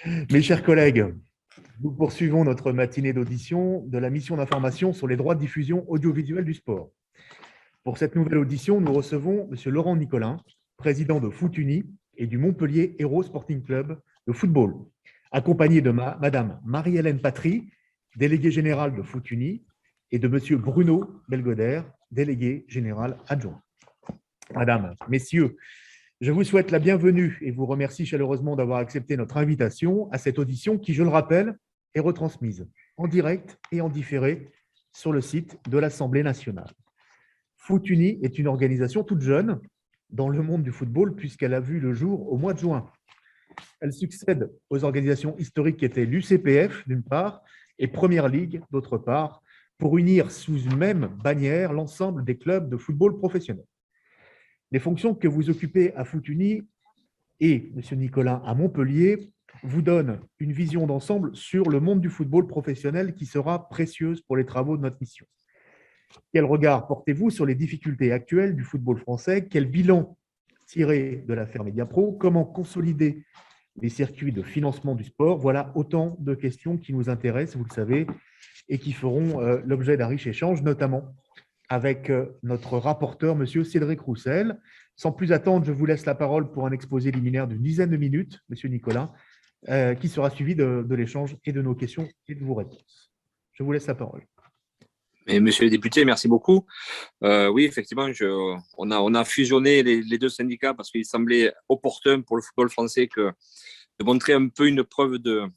Mes chers collègues, nous poursuivons notre matinée d'audition de la mission d'information sur les droits de diffusion audiovisuelle du sport. Pour cette nouvelle audition, nous recevons M. Laurent Nicolin, président de Foot Uni et du Montpellier Hérault Sporting Club de football, accompagné de Madame Marie-Hélène Patry, déléguée générale de Foot Uni, et de M. Bruno Belgodère, délégué général adjoint. Madame, messieurs, je vous souhaite la bienvenue et vous remercie chaleureusement d'avoir accepté notre invitation à cette audition qui, je le rappelle, est retransmise en direct et en différé sur le site de l'Assemblée nationale. Foot Uni est une organisation toute jeune dans le monde du football puisqu'elle a vu le jour au mois de juin. Elle succède aux organisations historiques qui étaient l'UCPF d'une part et Première Ligue d'autre part pour unir sous une même bannière l'ensemble des clubs de football professionnels. Les fonctions que vous occupez à Foot Uni et M. Nicolin à Montpellier vous donnent une vision d'ensemble sur le monde du football professionnel qui sera précieuse pour les travaux de notre mission. Quel regard portez-vous sur les difficultés actuelles du football français? Quel bilan tirer de l'affaire Mediapro? Comment consolider les circuits de financement du sport? Voilà autant de questions qui nous intéressent, vous le savez, et qui feront l'objet d'un riche échange, notamment avec notre rapporteur, M. Cédric Roussel. Sans plus attendre, je vous laisse la parole pour un exposé liminaire d'une dizaine de minutes, M. Nicolas, qui sera suivi de l'échange et de nos questions et de vos réponses. Je vous laisse la parole. Et monsieur le député, merci beaucoup. Oui, effectivement, on a fusionné les deux syndicats parce qu'il semblait opportun pour le football français de montrer un peu une preuve de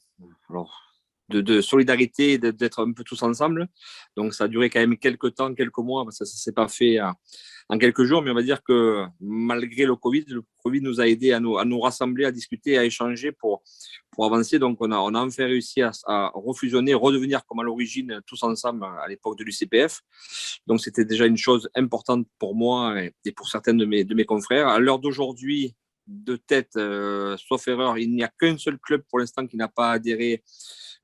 solidarité, d'être un peu tous ensemble. Donc, ça a duré quand même quelques temps, quelques mois. Ça ne s'est pas fait en quelques jours, mais on va dire que malgré le Covid nous a aidés à nous rassembler, à discuter, à échanger pour avancer. Donc, on a enfin réussi à refusionner, redevenir comme à l'origine, tous ensemble à l'époque de l'UCPF. Donc, c'était déjà une chose importante pour moi et pour certains de mes confrères. À l'heure d'aujourd'hui, de tête, sauf erreur, il n'y a qu'un seul club pour l'instant qui n'a pas adhéré,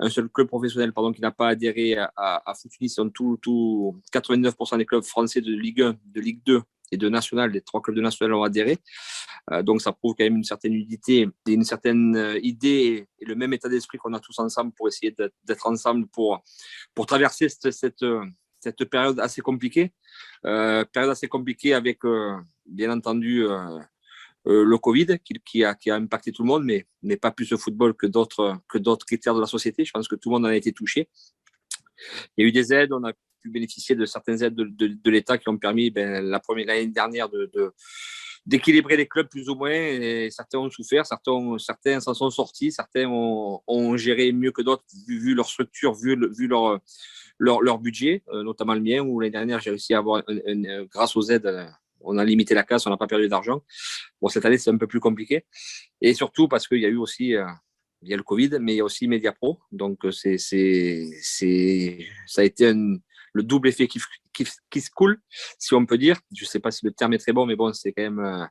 un seul club professionnel pardon, qui n'a pas adhéré à Foot Uni. Ce sont 89% des clubs français de Ligue 1, de Ligue 2 et de National, les 3 clubs de National ont adhéré. Donc ça prouve quand même une certaine unité et une certaine idée et le même état d'esprit qu'on a tous ensemble pour essayer d'être ensemble pour traverser cette période assez compliquée. Période assez compliquée avec, bien entendu, le Covid qui a impacté tout le monde, mais pas plus le football que d'autres critères de la société. Je pense que tout le monde en a été touché. Il y a eu des aides, on a pu bénéficier de certaines aides de l'État qui ont permis l'année dernière d'équilibrer les clubs plus ou moins. Et certains ont souffert, certains s'en sont sortis, certains ont géré mieux que d'autres vu leur structure, vu leur budget, notamment le mien, où l'année dernière j'ai réussi à avoir, grâce aux aides, on a limité la casse, on n'a pas perdu d'argent. Bon, cette année, c'est un peu plus compliqué. Et surtout parce qu'il y a eu aussi, il y a le Covid, mais il y a aussi Mediapro. Donc, ça a été le double effet qui se coule, si on peut dire. Je ne sais pas si le terme est très bon, mais bon, c'est quand même,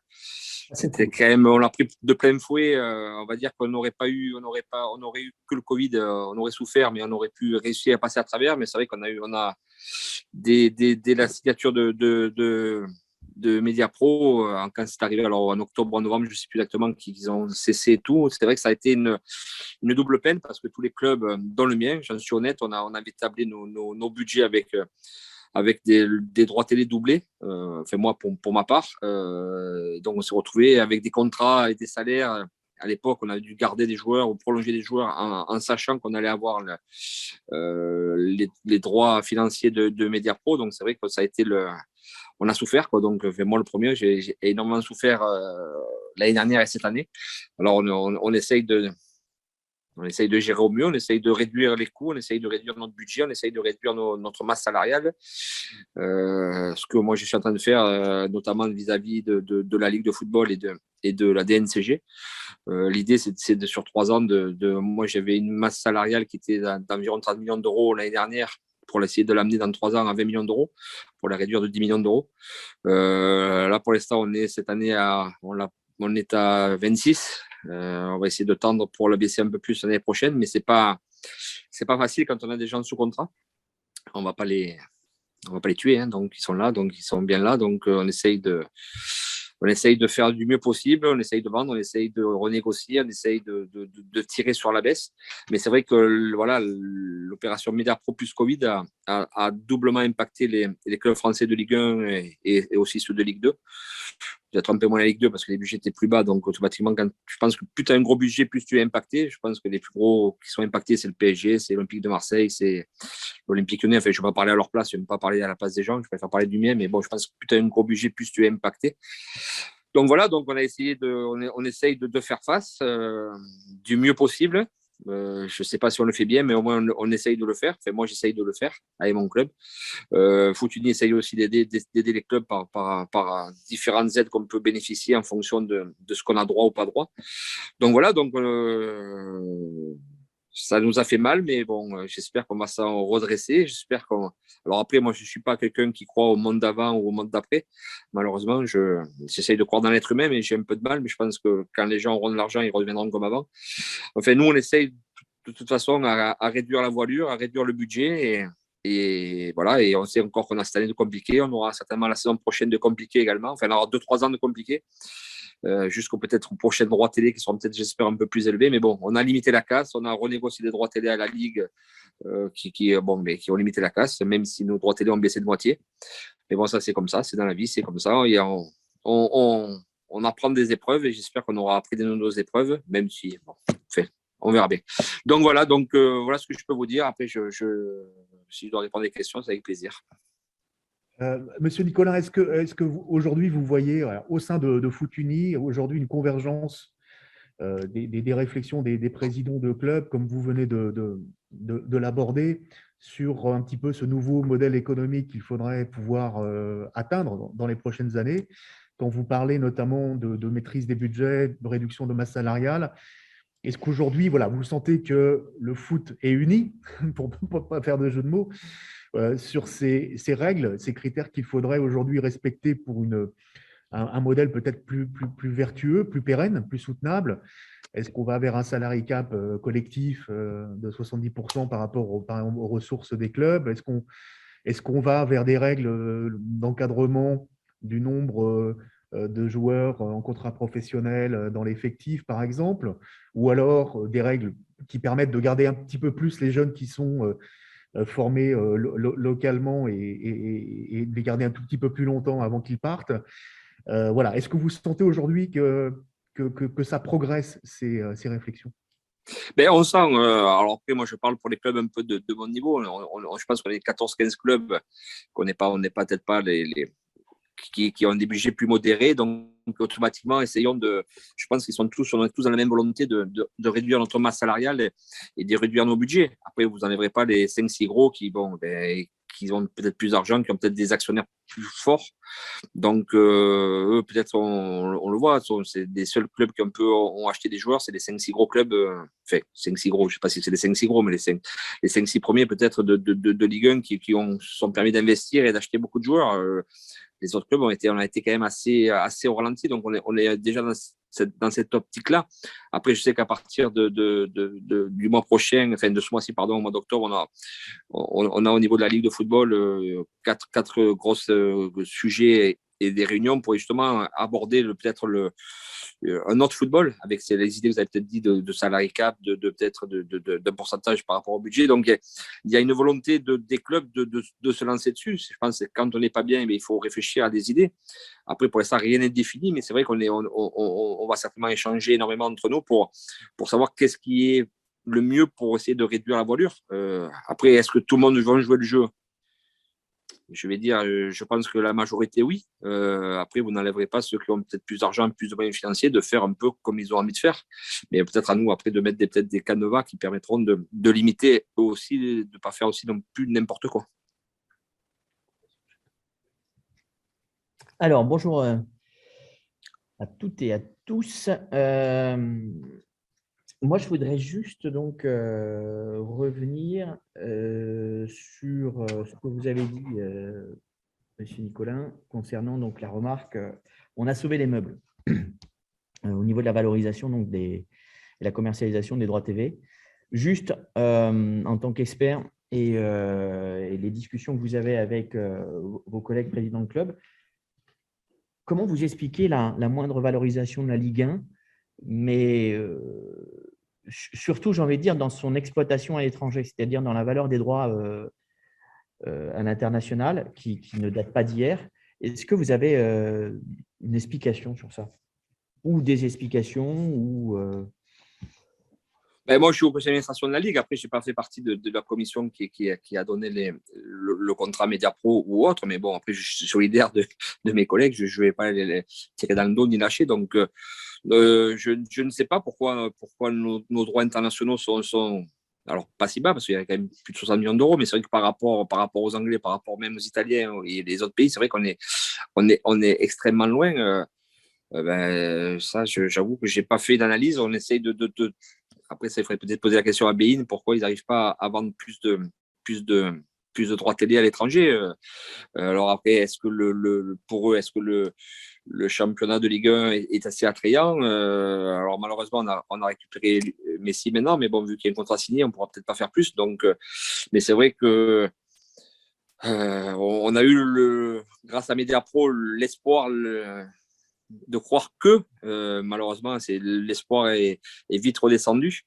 on l'a pris de plein fouet. On va dire qu'on n'aurait pas eu, on aurait eu que le Covid, on aurait souffert, mais on aurait pu réussir à passer à travers. Mais c'est vrai qu'on a dès la signature de Mediapro, quand c'est arrivé alors en octobre, en novembre, je ne sais plus exactement, qu'ils ont cessé tout. C'est vrai que ça a été une double peine parce que tous les clubs, dont le mien, j'en suis honnête, on avait tablé nos budgets avec des droits télé doublés, enfin moi pour ma part. Donc on s'est retrouvé avec des contrats et des salaires. À l'époque, on a dû garder des joueurs ou prolonger des joueurs en sachant qu'on allait avoir les droits financiers de Mediapro. Donc c'est vrai que ça a été on a souffert, quoi. Donc, moi, le premier, j'ai énormément souffert l'année dernière et cette année. Alors, on essaye de gérer au mieux, on essaye de réduire les coûts, on essaye de réduire notre budget, on essaye de réduire notre masse salariale. Ce que moi, je suis en train de faire, notamment vis-à-vis de la Ligue de football et de la DNCG. L'idée, c'est sur 3 ans, moi, j'avais une masse salariale qui était d'environ 30 millions d'euros l'année dernière, pour essayer de l'amener dans 3 ans à 20 millions d'euros, pour la réduire de 10 millions d'euros. Là, pour l'instant, cette année, on est à 26. On va essayer de tendre pour le baisser un peu plus l'année prochaine, mais c'est pas facile quand on a des gens sous contrat. On va pas les tuer, hein, donc ils sont là, donc ils sont bien là, donc on essaye on essaye de faire du mieux possible, on essaye de vendre, on essaye de renégocier, on essaye de tirer sur la baisse. Mais c'est vrai que voilà, l'opération Mediapro plus Covid a doublement impacté les clubs français de Ligue 1 et aussi ceux de Ligue 2. Peut-être un peu moins la Ligue 2 parce que les budgets étaient plus bas. Donc, automatiquement, je pense que plus tu as un gros budget, plus tu es impacté. Je pense que les plus gros qui sont impactés, c'est le PSG, c'est l'Olympique de Marseille, c'est l'Olympique Lyonnais. Enfin, je ne vais pas parler à leur place, je ne vais pas parler à la place des gens, je préfère parler du mien. Mais bon, je pense que plus tu as un gros budget, plus tu es impacté. Donc voilà, donc on essaye de faire face du mieux possible. Je ne sais pas si on le fait bien, mais au moins on essaye de le faire. Enfin, moi, j'essaye de le faire avec mon club. Footuni essaye aussi d'aider les clubs par différentes aides qu'on peut bénéficier en fonction de ce qu'on a droit ou pas droit. Donc voilà, donc ça nous a fait mal, mais bon, j'espère qu'on va s'en redresser. Alors après, moi, je ne suis pas quelqu'un qui croit au monde d'avant ou au monde d'après. Malheureusement, j'essaye de croire dans l'être humain, mais j'ai un peu de mal. Mais je pense que quand les gens auront de l'argent, ils reviendront comme avant. Enfin, nous, on essaye de toute façon à réduire la voilure, à réduire le budget. Et voilà, et on sait encore qu'on a cette année de compliqué. On aura certainement la saison prochaine de compliqué également. Enfin, on aura 2-3 ans de compliqué. Jusqu'aux peut-être aux prochaines droits télé qui seront peut-être, j'espère, un peu plus élevés. Mais bon, on a limité la casse, on a renégocié des droits télé à la Ligue qui ont limité la casse, même si nos droits télé ont baissé de moitié. Mais bon, ça, c'est comme ça, c'est dans la vie, c'est comme ça. Et on apprend des épreuves et j'espère qu'on aura appris de nos épreuves, même si, bon, on verra bien. Donc voilà, voilà ce que je peux vous dire. Après, si je dois répondre à des questions, c'est avec plaisir. Monsieur Nicolin, est-ce que aujourd'hui vous voyez au sein de Footuni aujourd'hui une convergence des réflexions des présidents de clubs, comme vous venez de l'aborder, sur un petit peu ce nouveau modèle économique qu'il faudrait pouvoir atteindre dans les prochaines années? Quand vous parlez notamment de maîtrise des budgets, de réduction de masse salariale, est-ce qu'aujourd'hui, voilà, vous sentez que le foot est uni, pour ne pas faire de jeu de mots, sur ces règles, ces critères qu'il faudrait aujourd'hui respecter pour un modèle peut-être plus vertueux, plus pérenne, plus soutenable? Est-ce qu'on va vers un salary cap collectif de 70% par rapport par exemple, aux ressources des clubs? Est-ce qu'on va vers des règles d'encadrement du nombre de joueurs en contrat professionnel dans l'effectif, par exemple? Ou alors des règles qui permettent de garder un petit peu plus les jeunes qui sont formés localement et de les garder un tout petit peu plus longtemps avant qu'ils partent? Voilà. Est-ce que vous sentez aujourd'hui que ça progresse, ces réflexions? Ben, on sent, alors après, moi je parle pour les clubs un peu de bon niveau. Je pense qu'on est 14-15 clubs, qu'on n'est pas, on n'est peut-être pas qui ont des budgets plus modérés. Donc, automatiquement, je pense qu'ils sont tous, on est tous dans la même volonté de réduire notre masse salariale et de réduire nos budgets. Après, vous n'enlèverez pas les 5-6 gros qui ont peut-être plus d'argent, qui ont peut-être des actionnaires plus forts. Donc, eux, peut-être, on le voit, c'est des seuls clubs qui ont acheté des joueurs, c'est les 5-6 gros clubs, enfin, 5-6 gros, je ne sais pas si c'est les 5-6 gros, mais les 5-6 premiers peut-être de Ligue 1 qui sont permis d'investir et d'acheter beaucoup de joueurs. Les autres clubs on a été quand même assez au ralenti, donc on est déjà dans cette optique-là. Après, je sais qu'à partir du mois prochain, enfin de ce mois-ci, pardon, au mois d'octobre, on a au niveau de la Ligue de football quatre grosses sujets et des réunions pour justement aborder peut-être un autre football avec les idées que vous avez peut-être dit de salary cap, peut-être d'un pourcentage par rapport au budget. Donc, il y a une volonté des clubs de se lancer dessus. Je pense que quand on n'est pas bien, il faut réfléchir à des idées. Après, pour l'instant, rien n'est défini, mais c'est vrai on va certainement échanger énormément entre nous pour savoir qu'est-ce qui est le mieux pour essayer de réduire la voilure. Après, est-ce que tout le monde va jouer le jeu? Je vais dire, je pense que la majorité, oui. Après, vous n'enlèverez pas ceux qui ont peut-être plus d'argent, plus de moyens financiers, de faire un peu comme ils ont envie de faire. Mais peut-être à nous, après, de mettre peut-être des canevas qui permettront de limiter eux aussi, de ne pas faire aussi non plus n'importe quoi. Alors, bonjour à toutes et à tous. Moi, je voudrais juste donc revenir sur ce que vous avez dit, Monsieur Nicolin, concernant donc la remarque on a sauvé les meubles au niveau de la valorisation donc et la commercialisation des droits TV. Juste en tant qu'expert et les discussions que vous avez avec vos collègues présidents de club, comment vous expliquez la moindre valorisation de la Ligue 1, mais surtout, j'ai envie de dire, dans son exploitation à l'étranger, c'est-à-dire dans la valeur des droits à l'international, qui ne date pas d'hier. Est-ce que vous avez une explication sur ça? Ou des explications ou, Ben, moi, je suis au conseil d'administration de la Ligue. Après, je n'ai pas fait partie de la commission qui a donné le contrat Mediapro ou autre. Mais bon, après, je suis solidaire de mes collègues. Je ne vais pas les tirer dans le dos ni lâcher. Donc, je ne sais pas pourquoi nos droits internationaux sont alors pas si bas, parce qu'il y a quand même plus de 60 millions d'euros. Mais c'est vrai que par rapport aux Anglais, par rapport même aux Italiens et les autres pays, c'est vrai on est extrêmement loin. Ben, ça, j'avoue que je n'ai pas fait d'analyse. On essaye après, ça, il faudrait peut-être poser la question à Bein, pourquoi ils n'arrivent pas à vendre plus de, plus de droits télé à l'étranger. Alors après, est-ce que pour eux, est-ce que le championnat de Ligue 1 est assez attrayant? Alors malheureusement, on a récupéré Messi maintenant, mais bon, vu qu'il y a un contrat signé, on ne pourra peut-être pas faire plus. Donc, mais c'est vrai que on a eu, grâce à Mediapro, l'espoir de croire que malheureusement l'espoir est vite redescendu.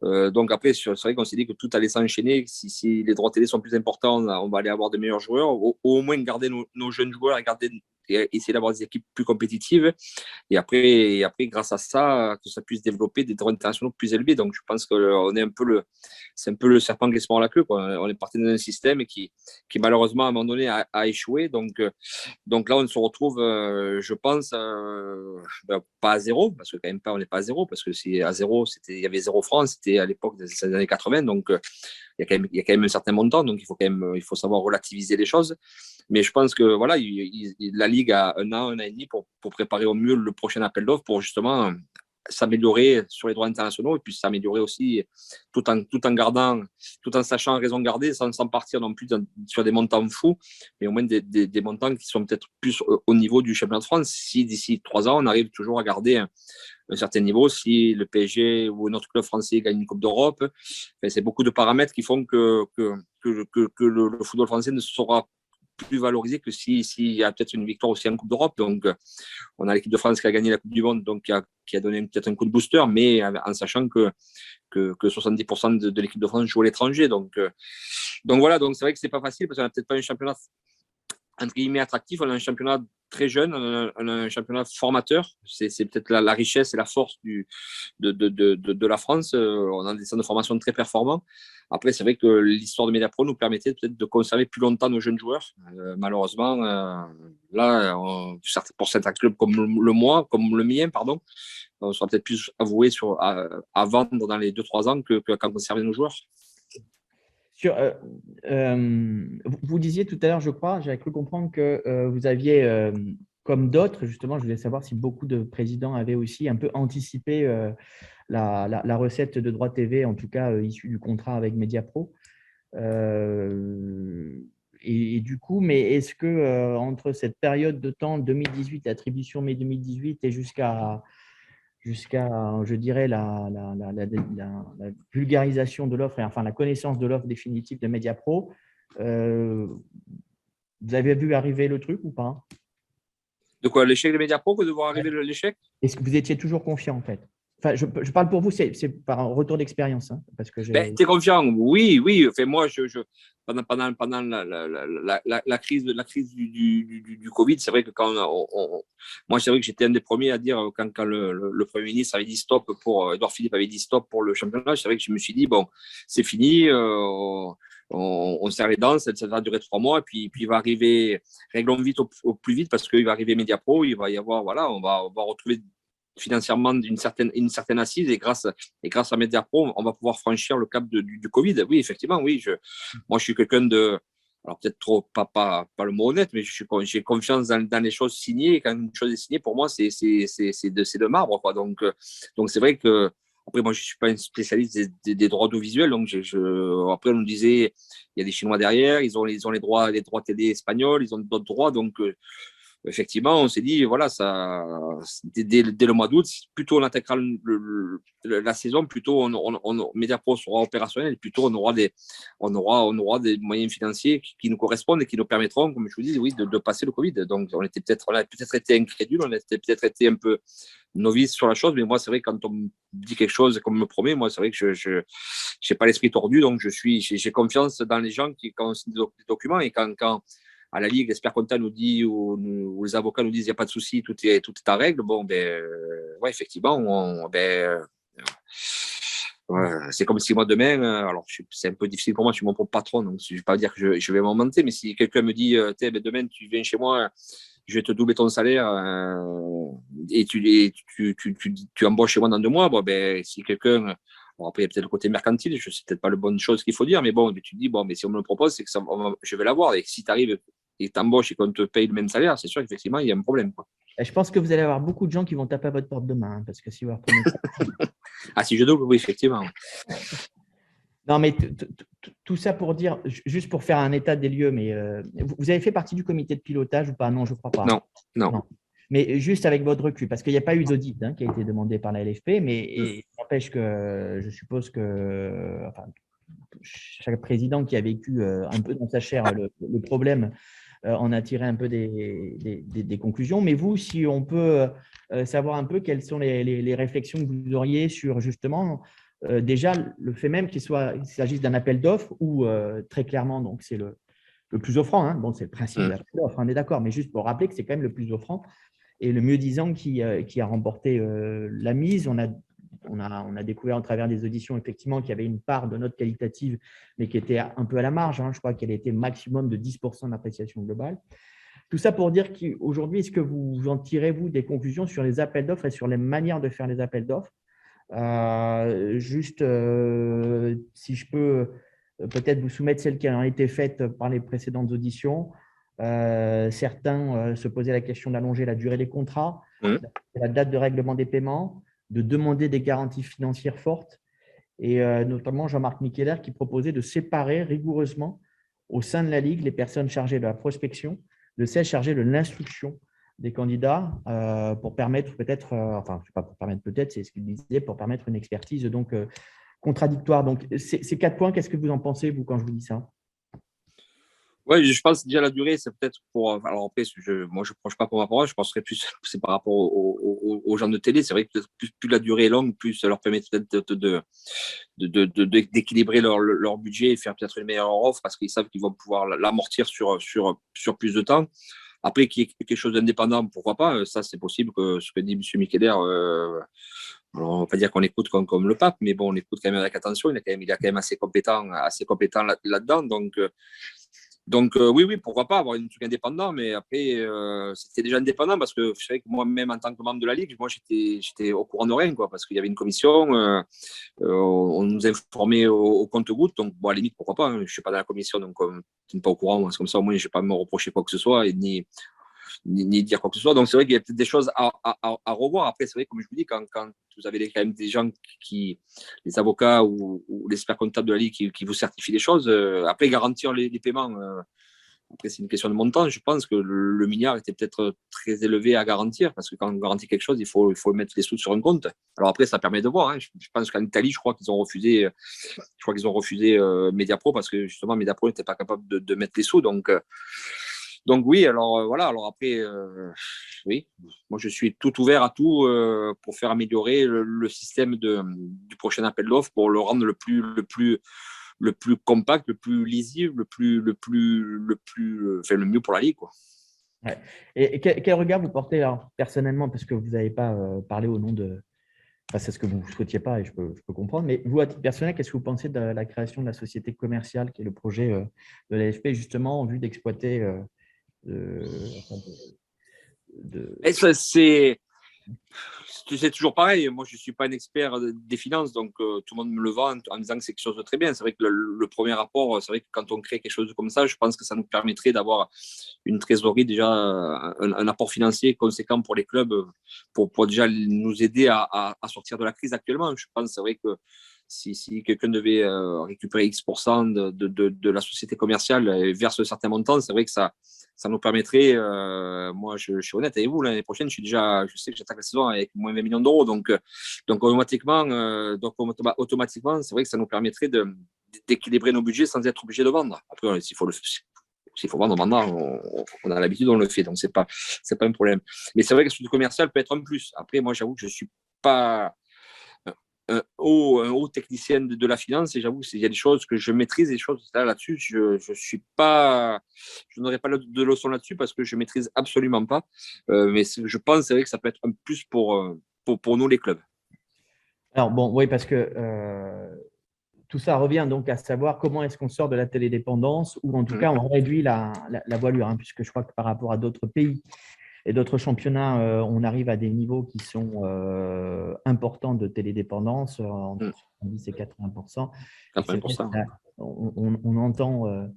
Donc après c'est vrai qu'on s'est dit que tout allait s'enchaîner. Si les droits télé sont plus importants, on va aller avoir de meilleurs joueurs, au moins garder nos jeunes joueurs et essayer d'avoir des équipes plus compétitives. Et après, grâce à ça, que ça puisse développer des droits internationaux plus élevés. Donc, je pense qu'on est c'est un peu le serpent qui se mord la queue, quoi. On est parti dans un système qui malheureusement, à un moment donné, a échoué. Donc là, on se retrouve, je pense, pas à zéro, parce que quand même pas, on n'est pas à zéro, parce que si à zéro, il y avait 0 francs, c'était à l'époque des années 80. Donc, il y a quand même un certain montant. Donc, il faut savoir relativiser les choses. Mais je pense que voilà, la Ligue a un an et demi pour préparer au mieux le prochain appel d'offres pour justement s'améliorer sur les droits internationaux et puis s'améliorer aussi tout en sachant raison garder, sans partir non plus sur des montants fous, mais au moins des montants qui sont peut-être plus au niveau du championnat de France. Si d'ici 3 ans, on arrive toujours à garder un certain niveau, si le PSG ou un autre club français gagne une Coupe d'Europe, c'est beaucoup de paramètres qui font que le football français ne sera plus valorisé que s'il y a peut-être une victoire aussi en Coupe d'Europe. Donc, on a l'équipe de France qui a gagné la Coupe du Monde, donc qui a donné peut-être un coup de booster, mais en sachant que 70% de l'équipe de France joue à l'étranger. Donc voilà, donc c'est vrai que c'est pas facile parce qu'on n'a peut-être pas un championnat entre guillemets attractif, on a un championnat très jeune, on a un championnat formateur. C'est peut-être la richesse et la force de la France. On a des centres de formation très performants. Après, c'est vrai que l'histoire de Mediapro nous permettait peut-être de conserver plus longtemps nos jeunes joueurs. Malheureusement, là, pour certains clubs comme comme le mien, pardon, on sera peut-être plus avoué à vendre dans les 2-3 ans qu'à conserver nos joueurs. Vous disiez tout à l'heure, je crois, j'avais cru comprendre que vous aviez, comme d'autres, justement, je voulais savoir si beaucoup de présidents avaient aussi un peu anticipé la recette de droit TV, en tout cas issue du contrat avec Mediapro. Et du coup, mais est-ce que entre cette période de temps 2018, attribution mai 2018 et jusqu'à, je dirais, la vulgarisation de l'offre, et enfin la connaissance de l'offre définitive de Mediapro, vous avez vu arriver le truc ou pas? De quoi, l'échec de Mediapro, que de voir arriver l'échec? Est-ce que vous étiez toujours confiant en fait? Enfin, je parle pour vous, c'est par un retour d'expérience. Hein, parce que t'es confiant? Oui. Enfin, moi, pendant la crise du Covid, c'est vrai que moi, c'est vrai que j'étais un des premiers à dire quand le Premier ministre avait dit stop Édouard Philippe avait dit stop pour le championnat, c'est vrai que je me suis dit, bon, c'est fini, on serre les dents, ça va durer 3 mois, et puis il va arriver, réglons vite au plus vite, parce qu'il va arriver Mediapro, il va y avoir, voilà, on va retrouver financièrement une certaine assise, et grâce à Mediapro, on va pouvoir franchir le cap du Covid. Oui, effectivement, oui. Moi, je suis quelqu'un alors peut-être trop, pas le mot honnête, mais j'ai confiance dans les choses signées, et quand une chose est signée, pour moi, c'est de marbre, quoi. Donc c'est vrai que, après, moi, je ne suis pas un spécialiste des droits audiovisuels, donc après, on nous disait, il y a des Chinois derrière, ils ont les droits télé espagnols, ils ont d'autres droits, donc effectivement, on s'est dit, voilà, dès le mois d'août, plutôt on attaquera la saison, plutôt Mediapro sera opérationnel, plutôt on aura des moyens financiers qui nous correspondent et qui nous permettront, comme je vous dis, oui, de passer le Covid. Donc, on a peut-être été incrédule, on a peut-être été un peu novice sur la chose, mais moi, c'est vrai que quand on me dit quelque chose, qu'on me promet, moi, c'est vrai que je n'ai pas l'esprit tordu, donc j'ai confiance dans les gens quand on signe des documents et quand à la Ligue, l'expert comptable nous dit ou les avocats nous disent il n'y a pas de souci, tout est en règle. Bon, ouais, effectivement, c'est comme si moi demain, alors c'est un peu difficile pour moi, je suis mon propre patron, donc je ne vais pas dire que je vais m'augmenter, mais si quelqu'un me dit demain tu viens chez moi, je vais te doubler ton salaire et tu embauches chez moi dans 2 mois, bon, si quelqu'un. Bon, après, il y a peut-être le côté mercantile, je ne sais peut-être pas la bonne chose qu'il faut dire, mais bon, tu te dis, bon, mais si on me le propose, c'est que je vais l'avoir. Et si tu arrives et t'embauches et qu'on te paye le même salaire, c'est sûr qu'effectivement, il y a un problème, quoi. Je pense que vous allez avoir beaucoup de gens qui vont taper à votre porte demain, hein, parce que si vous reprenez ça. Ah, si je double, oui, effectivement. Non, mais tout ça pour dire, juste pour faire un état des lieux, mais vous avez fait partie du comité de pilotage ou pas? Non, je ne crois pas. Non. Mais juste avec votre recul, parce qu'il n'y a pas eu d'audit qui a été demandé par la LFP, mais il n'empêche que je suppose que chaque président qui a vécu un peu dans sa chair le problème en a tiré un peu des conclusions. Mais vous, si on peut savoir un peu quelles sont les réflexions que vous auriez sur justement déjà le fait même qu'il s'agisse d'un appel d'offres ou très clairement, donc c'est le plus offrant, hein, bon, c'est le principe de l'appel d'offres, on est d'accord, mais juste pour rappeler que c'est quand même le plus offrant et le mieux-disant qui a remporté la mise. On a découvert au travers des auditions effectivement qu'il y avait une part de note qualitative, mais qui était un peu à la marge. Je crois qu'elle était maximum de 10% d'appréciation globale. Tout ça pour dire qu'aujourd'hui, est-ce que vous en tirez, vous, des conclusions sur les appels d'offres et sur les manières de faire les appels d'offres? Si je peux peut-être vous soumettre celles qui ont été faites par les précédentes auditions. Certains se posaient la question d'allonger la durée des contrats, la date de règlement des paiements, de demander des garanties financières fortes, et notamment Jean-Marc Micheler qui proposait de séparer rigoureusement au sein de la Ligue les personnes chargées de la prospection de celles chargées de l'instruction des candidats pour permettre peut-être, enfin, je sais pas pour permettre peut-être, c'est ce qu'il disait, pour permettre une expertise donc contradictoire. Donc, ces 4 points, qu'est-ce que vous en pensez, vous, quand je vous dis ça? Oui, je pense déjà la durée, c'est peut-être pour. Alors après, moi, je ne proche pas pour ma parole, je penserais plus c'est par rapport aux gens de télé. C'est vrai que plus la durée est longue, plus ça leur permet peut-être d'équilibrer leur budget et faire peut-être une meilleure offre parce qu'ils savent qu'ils vont pouvoir l'amortir sur plus de temps. Après, qu'il y ait quelque chose d'indépendant, pourquoi pas? Ça, c'est possible que ce que dit M. Micheler. Alors, on ne va pas dire qu'on écoute comme le pape, mais bon, on écoute quand même avec attention. Il est quand même assez compétent là-dedans. Donc oui, pourquoi pas avoir un truc indépendant, mais après, c'était déjà indépendant parce que je savais que moi-même, en tant que membre de la Ligue, moi, j'étais au courant de rien, quoi, parce qu'il y avait une commission, on nous informait au compte-gouttes, donc bon, à la limite, pourquoi pas, hein, je ne suis pas dans la commission, donc je ne suis pas au courant, c'est comme ça, au moins, je ne vais pas me reprocher quoi que ce soit, et ni dire quoi que ce soit. Donc, c'est vrai qu'il y a peut-être des choses à revoir. Après, c'est vrai, comme je vous dis, quand vous avez quand même des gens les avocats ou l'expert comptable de la Ligue qui vous certifient les choses, après, garantir les paiements, après, c'est une question de montant. Je pense que le milliard était peut-être très élevé à garantir parce que quand on garantit quelque chose, il faut mettre les sous sur un compte. Alors après, ça permet de voir. Hein. Je pense qu'en Italie, je crois qu'ils ont refusé Mediapro parce que justement, Mediapro n'était pas capable de mettre les sous. Donc oui, alors voilà. Alors après, oui, moi je suis tout ouvert à tout pour faire améliorer le système du prochain appel d'offres pour le rendre le plus compact, le plus lisible, le mieux pour la Ligue, quoi. Ouais. Et quel regard vous portez alors, personnellement, parce que vous n'avez pas parlé au nom de… Enfin, c'est ce que vous ne souhaitiez pas et je peux comprendre. Mais vous, à titre personnel, qu'est-ce que vous pensez de la création de la société commerciale qui est le projet de l'AFP, justement, en vue d'exploiter Et ça, c'est toujours pareil. Moi, je ne suis pas un expert des finances, donc tout le monde me le vend en disant que c'est quelque chose de très bien. C'est vrai que le premier rapport, c'est vrai que quand on crée quelque chose comme ça, je pense que ça nous permettrait d'avoir une trésorerie, déjà un apport financier conséquent pour les clubs, pour déjà nous aider à sortir de la crise actuellement. Je pense, c'est vrai que si quelqu'un devait récupérer X% de la société commerciale et verse un certain montant, c'est vrai que ça ça nous permettrait, moi je suis honnête avec vous, l'année prochaine, je sais que j'attaque la saison avec moins 20 millions d'euros. Donc automatiquement, c'est vrai que ça nous permettrait d'équilibrer nos budgets sans être obligé de vendre. Après, s'il faut vendre, on a l'habitude, on le fait. Donc, c'est pas un problème. Mais c'est vrai que le commercial peut être un plus. Après, moi, j'avoue que je ne suis pas un haut technicien de la finance et j'avoue qu'il y a des choses que je maîtrise et des choses là-dessus, je n'aurai pas de leçon là-dessus parce que je ne maîtrise absolument pas. Mais je pense, c'est vrai que ça peut être un plus pour nous, les clubs. Alors, bon, oui, parce que tout ça revient donc à savoir comment est-ce qu'on sort de la télédépendance ou en tout cas on réduit la voilure, hein, puisque je crois que par rapport à d'autres pays et d'autres championnats, on arrive à des niveaux qui sont importants de télédépendance, entre 70 et 80%. 80%.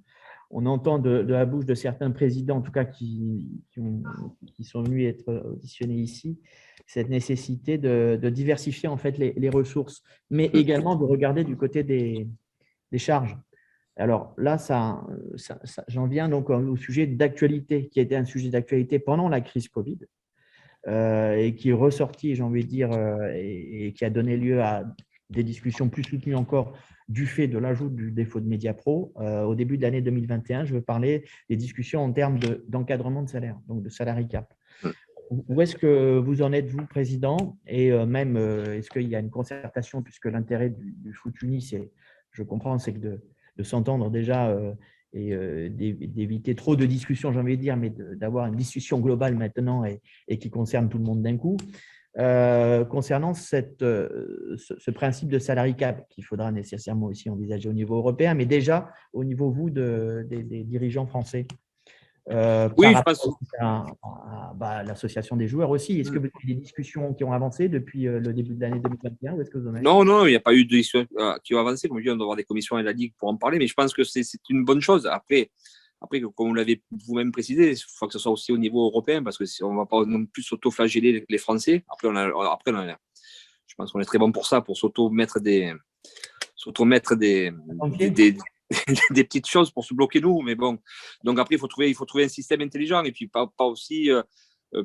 On entend de la bouche de certains présidents, en tout cas qui sont venus être auditionnés ici, cette nécessité de diversifier en fait les ressources, mais également de regarder du côté des charges. Alors là, j'en viens donc au sujet d'actualité, qui a été un sujet d'actualité pendant la crise Covid et qui est ressorti, j'ai envie de dire, et qui a donné lieu à des discussions plus soutenues encore du fait de l'ajout du défaut de Mediapro. Au début de l'année 2021, je veux parler des discussions en termes d'encadrement de salaire, donc de salary cap. Où est-ce que vous en êtes, vous, président? Et même, est-ce qu'il y a une concertation, puisque l'intérêt du foot uni, je comprends, c'est que de s'entendre déjà et d'éviter trop de discussions, j'ai envie de dire, mais d'avoir une discussion globale maintenant et qui concerne tout le monde d'un coup. Concernant ce principe de salary cap qu'il faudra nécessairement aussi envisager au niveau européen, mais déjà au niveau, vous, des dirigeants français. Oui, par rapport à l'association des joueurs aussi. Est-ce que vous avez des discussions qui ont avancé depuis le début de l'année 2021 ou est-ce que vous en êtes? Non, il n'y a pas eu de discussions qui ont avancé. Comme je dis, on doit avoir des commissions et la Ligue pour en parler, mais je pense que c'est une bonne chose. Après, comme vous l'avez vous-même précisé, il faut que ce soit aussi au niveau européen parce que on ne va pas non plus s'auto-flageller les Français. Après, je pense qu'on est très bon pour ça, pour s'auto-mettre des petites choses pour se bloquer nous. Mais bon, donc après, il faut trouver un système intelligent et puis pas aussi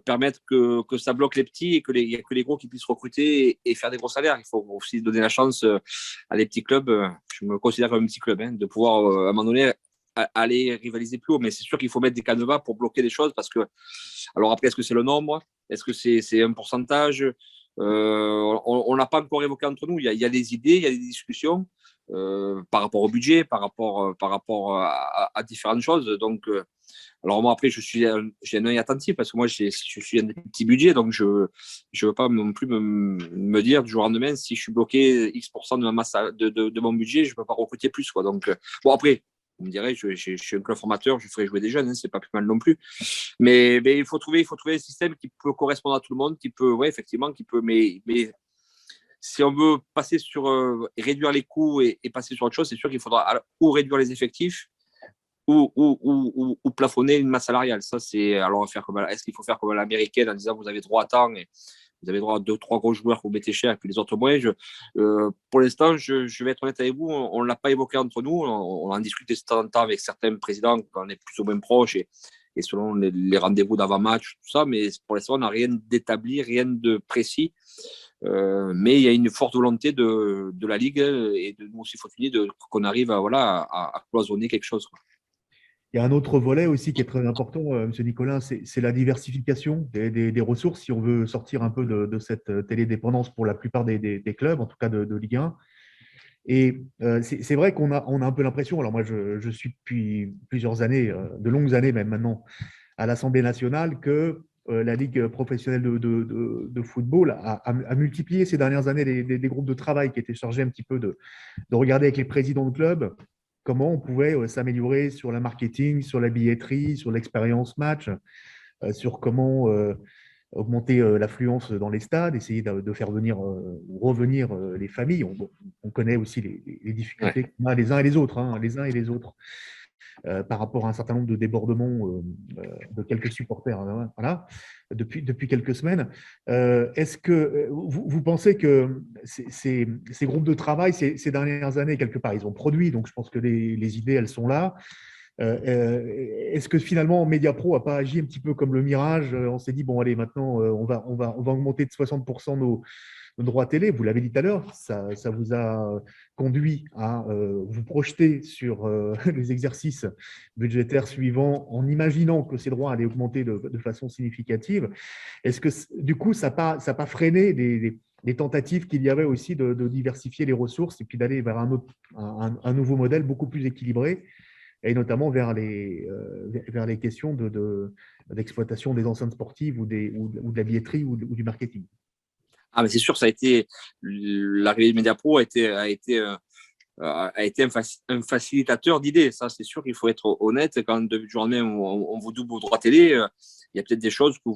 permettre que ça bloque les petits et qu'il n'y a que les gros qui puissent recruter et faire des gros salaires. Il faut aussi donner la chance à les petits clubs. Je me considère comme un petit club, de pouvoir à un moment donné aller rivaliser plus haut. Mais c'est sûr qu'il faut mettre des canevas pour bloquer des choses parce que, alors après, est-ce que c'est le nombre? Est-ce que c'est un pourcentage? On n'a pas encore évoqué entre nous. Il y a des idées, il y a des discussions par rapport au budget, par rapport à différentes choses. Donc, alors moi, après, j'ai un œil attentif parce que moi, je suis un petit budget, donc je ne veux pas non plus me dire du jour au lendemain, si je suis bloqué X% de ma masse de mon budget, je ne peux pas recruter plus, quoi. Donc, bon, après, vous me direz, je suis un club formateur, je ferai jouer des jeunes, c'est pas plus mal non plus. Mais il faut trouver un système qui peut correspondre à tout le monde, qui peut, ouais, effectivement, mais si on veut passer sur réduire les coûts et passer sur autre chose, c'est sûr qu'il faudra ou réduire les effectifs ou plafonner une masse salariale. Ça, alors est-ce qu'il faut faire comme à l'américaine en disant vous avez droit à temps et vous avez droit à 2-3 gros joueurs que vous mettez cher et puis les autres moins. Pour l'instant, je vais être honnête avec vous, on ne l'a pas évoqué entre nous. On en discute de temps en temps avec certains présidents quand on est plus ou moins proches et selon les rendez-vous d'avant-match, tout ça. Mais pour l'instant, on n'a rien d'établi, rien de précis. Mais il y a une forte volonté de la Ligue et de nous aussi Fortuny qu'on arrive à cloisonner quelque chose, quoi. Il y a un autre volet aussi qui est très important, M. Nicolin, c'est la diversification des ressources si on veut sortir un peu de cette télédépendance pour la plupart des clubs, en tout cas de Ligue 1. Et c'est vrai qu'on a un peu l'impression, alors moi je suis depuis plusieurs années, de longues années même maintenant, à l'Assemblée nationale, que la Ligue professionnelle de football a multiplié ces dernières années des groupes de travail qui étaient chargés un petit peu de regarder avec les présidents de clubs comment on pouvait s'améliorer sur la marketing, sur la billetterie, sur l'expérience match, sur comment augmenter l'affluence dans les stades, essayer de faire venir ou revenir les familles. On connaît aussi les difficultés qu'on a les uns et les autres, par rapport à un certain nombre de débordements de quelques supporters, voilà, depuis quelques semaines. Est-ce que vous pensez que ces groupes de travail, ces dernières années, quelque part, ils ont produit, donc je pense que les idées, elles sont là. Est-ce que finalement Mediapro n'a pas agi un petit peu comme le Mirage? On s'est dit, bon, allez, maintenant, on va augmenter de 60% nos droits télé. Vous l'avez dit tout à l'heure, ça vous a conduit à vous projeter sur les exercices budgétaires suivants en imaginant que ces droits allaient augmenter de façon significative. Est-ce que, du coup, ça n'a pas freiné les tentatives qu'il y avait aussi de diversifier les ressources et puis d'aller vers un nouveau modèle beaucoup plus équilibré, et notamment vers les questions d'exploitation des enceintes sportives ou de la billetterie ou du marketing? Ah, mais c'est sûr, ça a été l'arrivée de Mediapro a été un facilitateur d'idées. Ça, c'est sûr qu'il faut être honnête. Quand de journée on vous double vos droits télé, il y a peut-être des choses que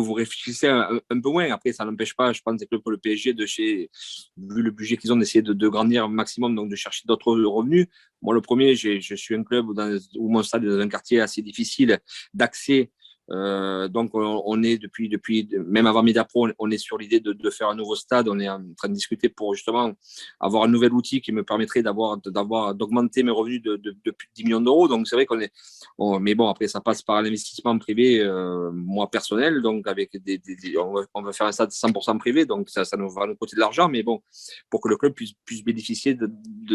vous réfléchissez un peu moins. Après, ça n'empêche pas, je pense, que le PSG, vu le budget qu'ils ont, d'essayer de grandir au maximum, donc de chercher d'autres revenus. Moi, le premier, je suis un club où mon stade est dans un quartier assez difficile d'accès. Donc, on est depuis même avant Mediapro, on est sur l'idée de faire un nouveau stade. On est en train de discuter pour justement avoir un nouvel outil qui me permettrait d'augmenter mes revenus de plus de 10 millions d'euros. Donc, c'est vrai mais bon, après, ça passe par un investissement privé, moi personnel. Donc, avec on va faire un stade 100% privé. Donc, ça nous va nous coûter de l'argent. Mais bon, pour que le club puisse bénéficier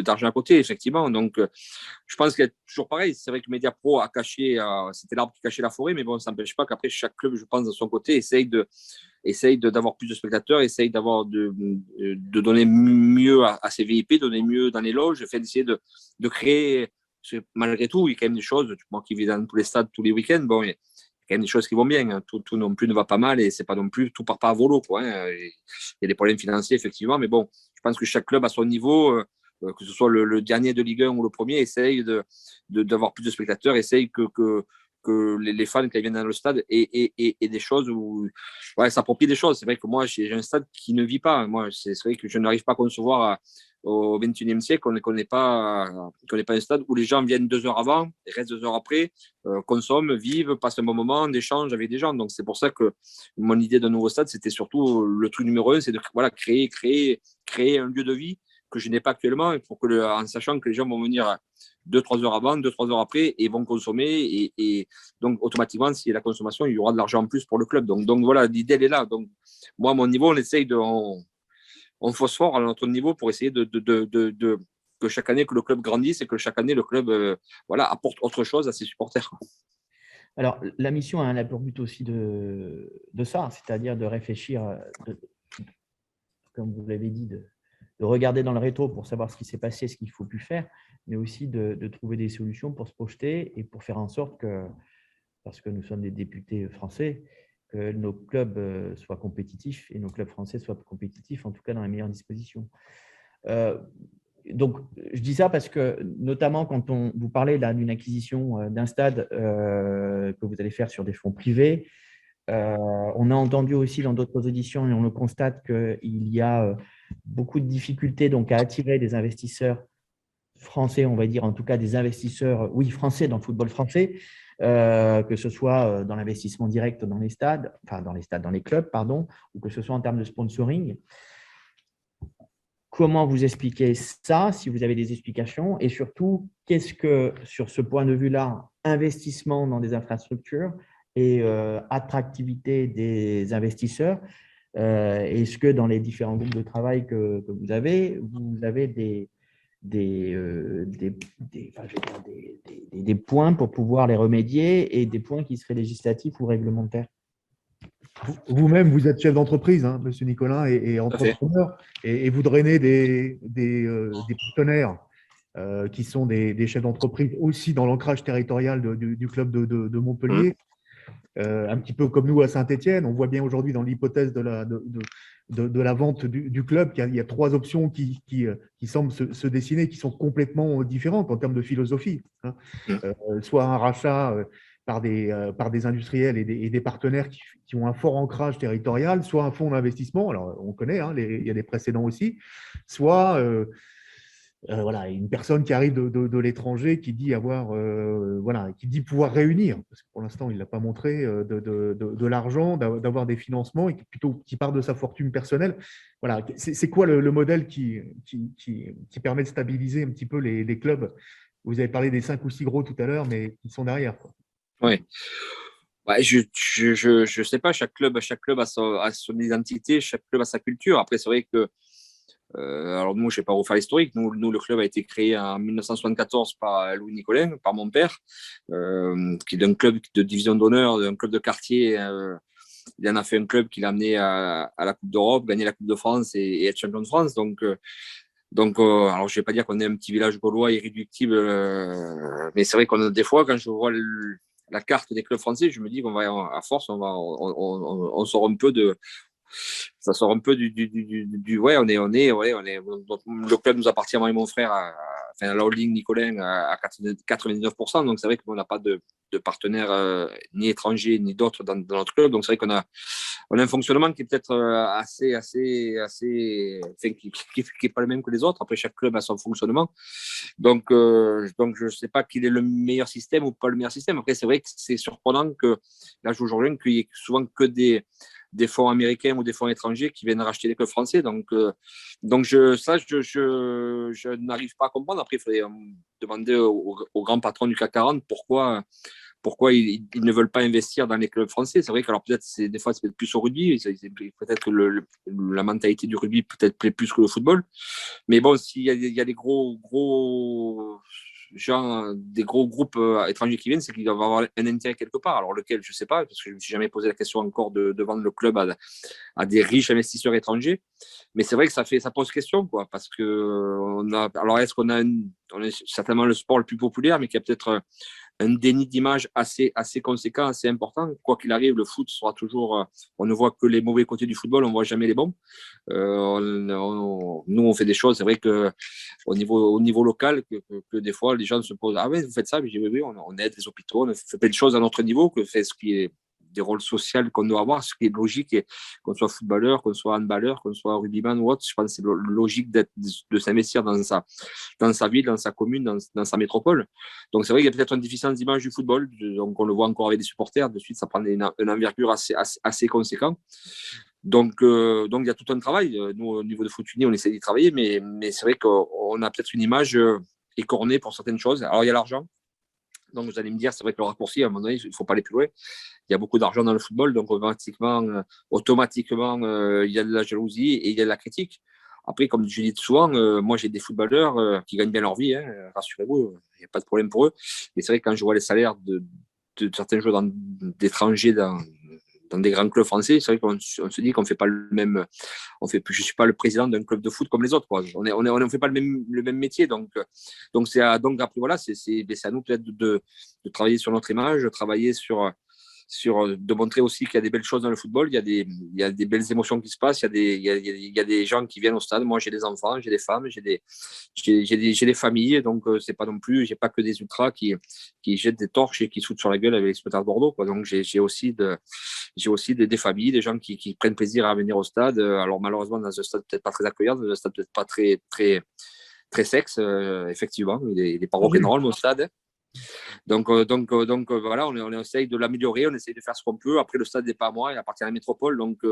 d'argent à côté, effectivement. Donc, je pense qu'il y a toujours pareil. C'est vrai que Mediapro a caché, c'était l'arbre qui cachait la forêt, mais bon, ça n'empêche pas qu'après, chaque club, je pense, de son côté, essaye d'avoir plus de spectateurs, essaye de donner mieux à ses VIP, donner mieux dans les loges, d'essayer de créer, malgré tout, il y a quand même des choses, moi qui vis dans tous les stades tous les week-ends, bon, il y a quand même des choses qui vont bien, hein. Tout non plus ne va pas mal et c'est pas non plus, tout part pas à volo, quoi, hein. Il y a des problèmes financiers, effectivement, mais bon, je pense que chaque club à son niveau, que ce soit le dernier de Ligue 1 ou le premier, essaye d'avoir plus de spectateurs, essaye que les fans qui viennent dans le stade aient des choses où s'approprient des choses. C'est vrai que moi, j'ai un stade qui ne vit pas. Moi, c'est vrai que je n'arrive pas à concevoir au XXIe siècle qu'on ne connaît pas un stade où les gens viennent 2 heures avant et restent 2 heures après, consomment, vivent, passent un bon moment, échangent avec des gens. Donc, c'est pour ça que mon idée d'un nouveau stade, c'était surtout le truc numéro un, c'est de créer un lieu de vie que je n'ai pas actuellement, en sachant que les gens vont venir 2-3 heures avant, 2-3 heures après et vont consommer. Et donc, automatiquement, s'il y a la consommation, il y aura de l'argent en plus pour le club. Donc voilà, l'idée, elle est là. Donc, moi, à mon niveau, on phosphore à notre niveau pour essayer que chaque année, que le club grandisse et que chaque année, le club apporte autre chose à ses supporters. Alors, la mission a pour but aussi de ça, c'est-à-dire de réfléchir, comme vous l'avez dit, de regarder dans le rétro pour savoir ce qui s'est passé, ce qu'il ne faut plus faire, mais aussi de trouver des solutions pour se projeter et pour faire en sorte que, parce que nous sommes des députés français, que nos clubs soient compétitifs et nos clubs français soient compétitifs, en tout cas dans les meilleures dispositions. Donc, je dis ça parce que, notamment quand vous parlez d'une acquisition d'un stade que vous allez faire sur des fonds privés, on a entendu aussi dans d'autres auditions et on le constate qu'il y a beaucoup de difficultés donc, à attirer des investisseurs français, on va dire, en tout cas des investisseurs, oui, français dans le football français, que ce soit dans l'investissement direct dans les stades, enfin dans les clubs, pardon, ou que ce soit en termes de sponsoring. Comment vous expliquez ça, si vous avez des explications, et surtout, qu'est-ce que, sur ce point de vue-là, investissement dans des infrastructures et attractivité des investisseurs, est-ce que dans les différents groupes de travail que vous avez des points pour pouvoir les remédier et des points qui seraient législatifs ou réglementaires? Vous-même, vous êtes chef d'entreprise, hein, monsieur Nicolin, et entrepreneur, et vous drainez des partenaires qui sont des chefs d'entreprise aussi dans l'ancrage territorial du club de Montpellier, un petit peu comme nous à Saint-Étienne. On voit bien aujourd'hui dans l'hypothèse de la vente du club qu'il y a 3 options qui semblent se dessiner, qui sont complètement différentes en termes de philosophie, hein. Soit un rachat par des industriels et des partenaires qui ont un fort ancrage territorial, soit un fonds d'investissement, alors on connaît, hein, il y a des précédents aussi, soit une personne qui arrive de l'étranger qui dit qui dit pouvoir réunir, parce que pour l'instant il ne l'a pas montré, de l'argent, d'avoir des financements et qui part de sa fortune personnelle. Voilà, c'est quoi le modèle qui permet de stabiliser un petit peu les clubs Vous avez parlé des 5 ou 6 gros tout à l'heure, mais ils sont derrière, quoi. Oui. Ouais, je sais pas, chaque club a son identité, chaque club a sa culture. Après, c'est vrai que, alors nous, je ne vais pas refaire l'historique. Nous, le club a été créé en 1974 par Louis Nicolin, par mon père, qui est d'un club de division d'honneur, d'un club de quartier. Il en a fait un club qui l'a amené à la Coupe d'Europe, gagner la Coupe de France et être champion de France. Alors, je ne vais pas dire qu'on est un petit village gaulois irréductible, mais c'est vrai qu'on a des fois, quand je vois la carte des clubs français, je me dis qu'on va, à force, on sort un peu ça sort un peu ouais, le club nous appartient, moi et mon frère, enfin, la holding Nicolin à 99%. Donc, c'est vrai qu'on n'a pas de partenaires ni étrangers ni d'autres dans notre club. Donc, c'est vrai on a un fonctionnement qui est peut-être enfin, qui est pas le même que les autres. Après, chaque club a son fonctionnement. Donc je ne sais pas quel est le meilleur système ou pas le meilleur système. Après, c'est vrai que c'est surprenant que là, aujourd'hui, qu'il y ait souvent que des fonds américains ou des fonds étrangers qui viennent racheter les clubs français. Je n'arrive pas à comprendre. Après, il faudrait demander aux grands patrons du CAC 40 pourquoi ils ne veulent pas investir dans les clubs français. C'est vrai que alors peut-être des fois c'est peut-être plus au rugby, peut-être que la mentalité du rugby peut-être plaît plus que le football. Mais bon, s'il y a des gros gens, des gros groupes étrangers qui viennent, c'est qu'ils doivent avoir un intérêt quelque part. Alors lequel, je ne sais pas, parce que je ne me suis jamais posé la question encore de vendre le club à des riches investisseurs étrangers. Mais c'est vrai que ça pose question, quoi, parce que alors est-ce qu'on on est certainement le sport le plus populaire, mais qu'il y a peut-être un déni d'image assez conséquent, assez important. Quoi qu'il arrive, le foot sera toujours. On ne voit que les mauvais côtés du football, on ne voit jamais les bons. Nous, on fait des choses, c'est vrai qu'au niveau local, que des fois, les gens se posent: ah ouais, vous faites ça? Mais je dis: oui, on aide les hôpitaux, on fait plein de choses à notre niveau, que fait ce qui est des rôles sociaux qu'on doit avoir, ce qui est logique, et qu'on soit footballeur, qu'on soit handballeur, qu'on soit rugbyman ou autre, je pense que c'est logique de s'investir dans sa ville, dans sa commune, dans sa métropole. Donc c'est vrai qu'il y a peut-être une déficience d'image du football, donc on le voit encore avec des supporters, de suite ça prend une envergure assez conséquent. Donc il y a tout un travail. Nous, au niveau de Foot Uni, on essaie d'y travailler, mais c'est vrai qu'on a peut-être une image écornée pour certaines choses. Alors il y a l'argent. Donc vous allez me dire, c'est vrai que le raccourci, à un moment donné, il ne faut pas aller plus loin. Il y a beaucoup d'argent dans le football, donc automatiquement, il y a de la jalousie et il y a de la critique. Après, comme je dis souvent, moi j'ai des footballeurs qui gagnent bien leur vie, hein, rassurez-vous, il n'y a pas de problème pour eux. Mais c'est vrai que quand je vois les salaires de certains joueurs d'étrangers dans des grands clubs français, c'est vrai qu'on se dit qu'on fait pas le même. Je suis pas le président d'un club de foot comme les autres, quoi. On fait pas le même métier, donc après voilà, c'est à nous peut-être de travailler sur notre image, de travailler de montrer aussi qu'il y a des belles choses dans le football, il y a des belles émotions qui se passent, il y a des gens qui viennent au stade. Moi, j'ai des enfants, j'ai des femmes, j'ai des familles, donc c'est pas non plus, j'ai pas que des ultras qui jettent des torches et qui sautent sur la gueule avec les supporters de Bordeaux, quoi. Donc j'ai aussi des familles, des gens qui prennent plaisir à venir au stade. Alors malheureusement, dans un stade peut-être pas très accueillant, dans un stade peut-être pas très très très sexe, effectivement, il est pas rock'n'roll mon stade. Donc voilà, on essaye de l'améliorer, on essaye de faire ce qu'on peut. Après, le stade n'est pas à moi, il appartient à la métropole. Donc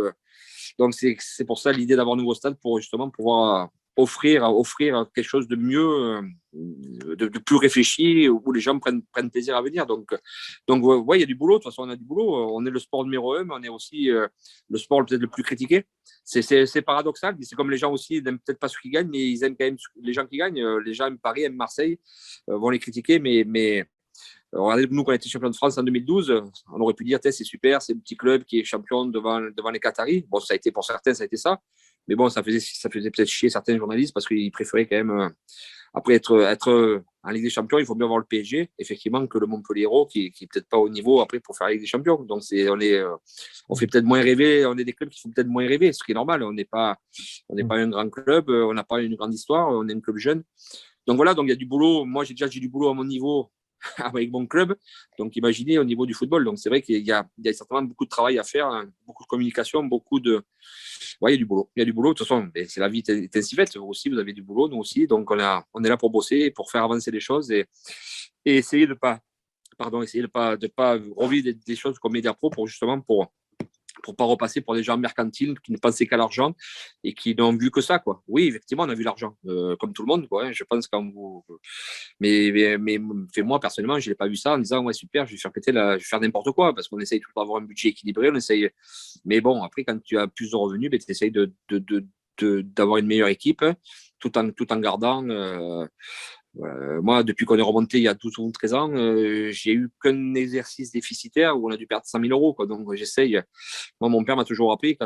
c'est pour ça l'idée d'avoir un nouveau stade, pour justement pouvoir offrir quelque chose de mieux, de plus réfléchi, où les gens prennent plaisir à venir. Donc ouais, il y a du boulot. De toute façon, on a du boulot. On est le sport numéro 1, mais on est aussi le sport peut-être le plus critiqué. C'est paradoxal, mais c'est comme les gens aussi, ils n'aiment peut-être pas ceux qui gagnent, mais ils aiment quand même les gens qui gagnent. Les gens aiment Paris, aiment Marseille, vont les critiquer, mais regardez, nous, quand on a été champion de France en 2012, on aurait pu dire: c'est super, c'est un petit club qui est champion devant les Qataris. Bon, ça a été pour certains, ça a été ça. Mais bon, ça faisait peut-être chier certains journalistes, parce qu'ils préféraient quand même, après être en Ligue des Champions, il faut mieux avoir le PSG, effectivement, que le Montpellier, qui n'est peut-être pas au niveau après pour faire la Ligue des Champions. Donc, on fait peut-être moins rêver, on est des clubs qui font peut-être moins rêver, ce qui est normal. On n'est pas un grand club, on n'a pas une grande histoire, on est un club jeune. Donc voilà, donc il y a du boulot. Moi, j'ai du boulot à mon niveau avec mon club. Donc, imaginez au niveau du football. Donc, c'est vrai qu'il y a certainement beaucoup de travail à faire, hein, beaucoup de communication, ouais, il y a du boulot. Il y a du boulot. De toute façon, c'est la vie est ainsi faite. Vous aussi, vous avez du boulot, nous aussi. Donc, on est là pour bosser, pour faire avancer les choses et essayer de pas revivre des choses comme Mediapro, pour pour ne pas repasser pour des gens mercantiles qui ne pensaient qu'à l'argent et qui n'ont vu que ça, quoi. Oui, effectivement, on a vu l'argent, comme tout le monde, quoi, hein. Je pense quand vous… Mais moi, personnellement, je n'ai pas vu ça en disant, ouais, super, je vais faire péter je vais faire n'importe quoi, parce qu'on essaye toujours d'avoir un budget équilibré, on essaye… Mais bon, après, quand tu as plus de revenus, ben, tu essayes d'avoir une meilleure équipe, tout en gardant… moi, depuis qu'on est remonté il y a 12 ou 13 ans, j'ai eu qu'un exercice déficitaire où on a dû perdre 100 000 euros, quoi. Donc, j'essaye. Moi, mon père m'a toujours appris,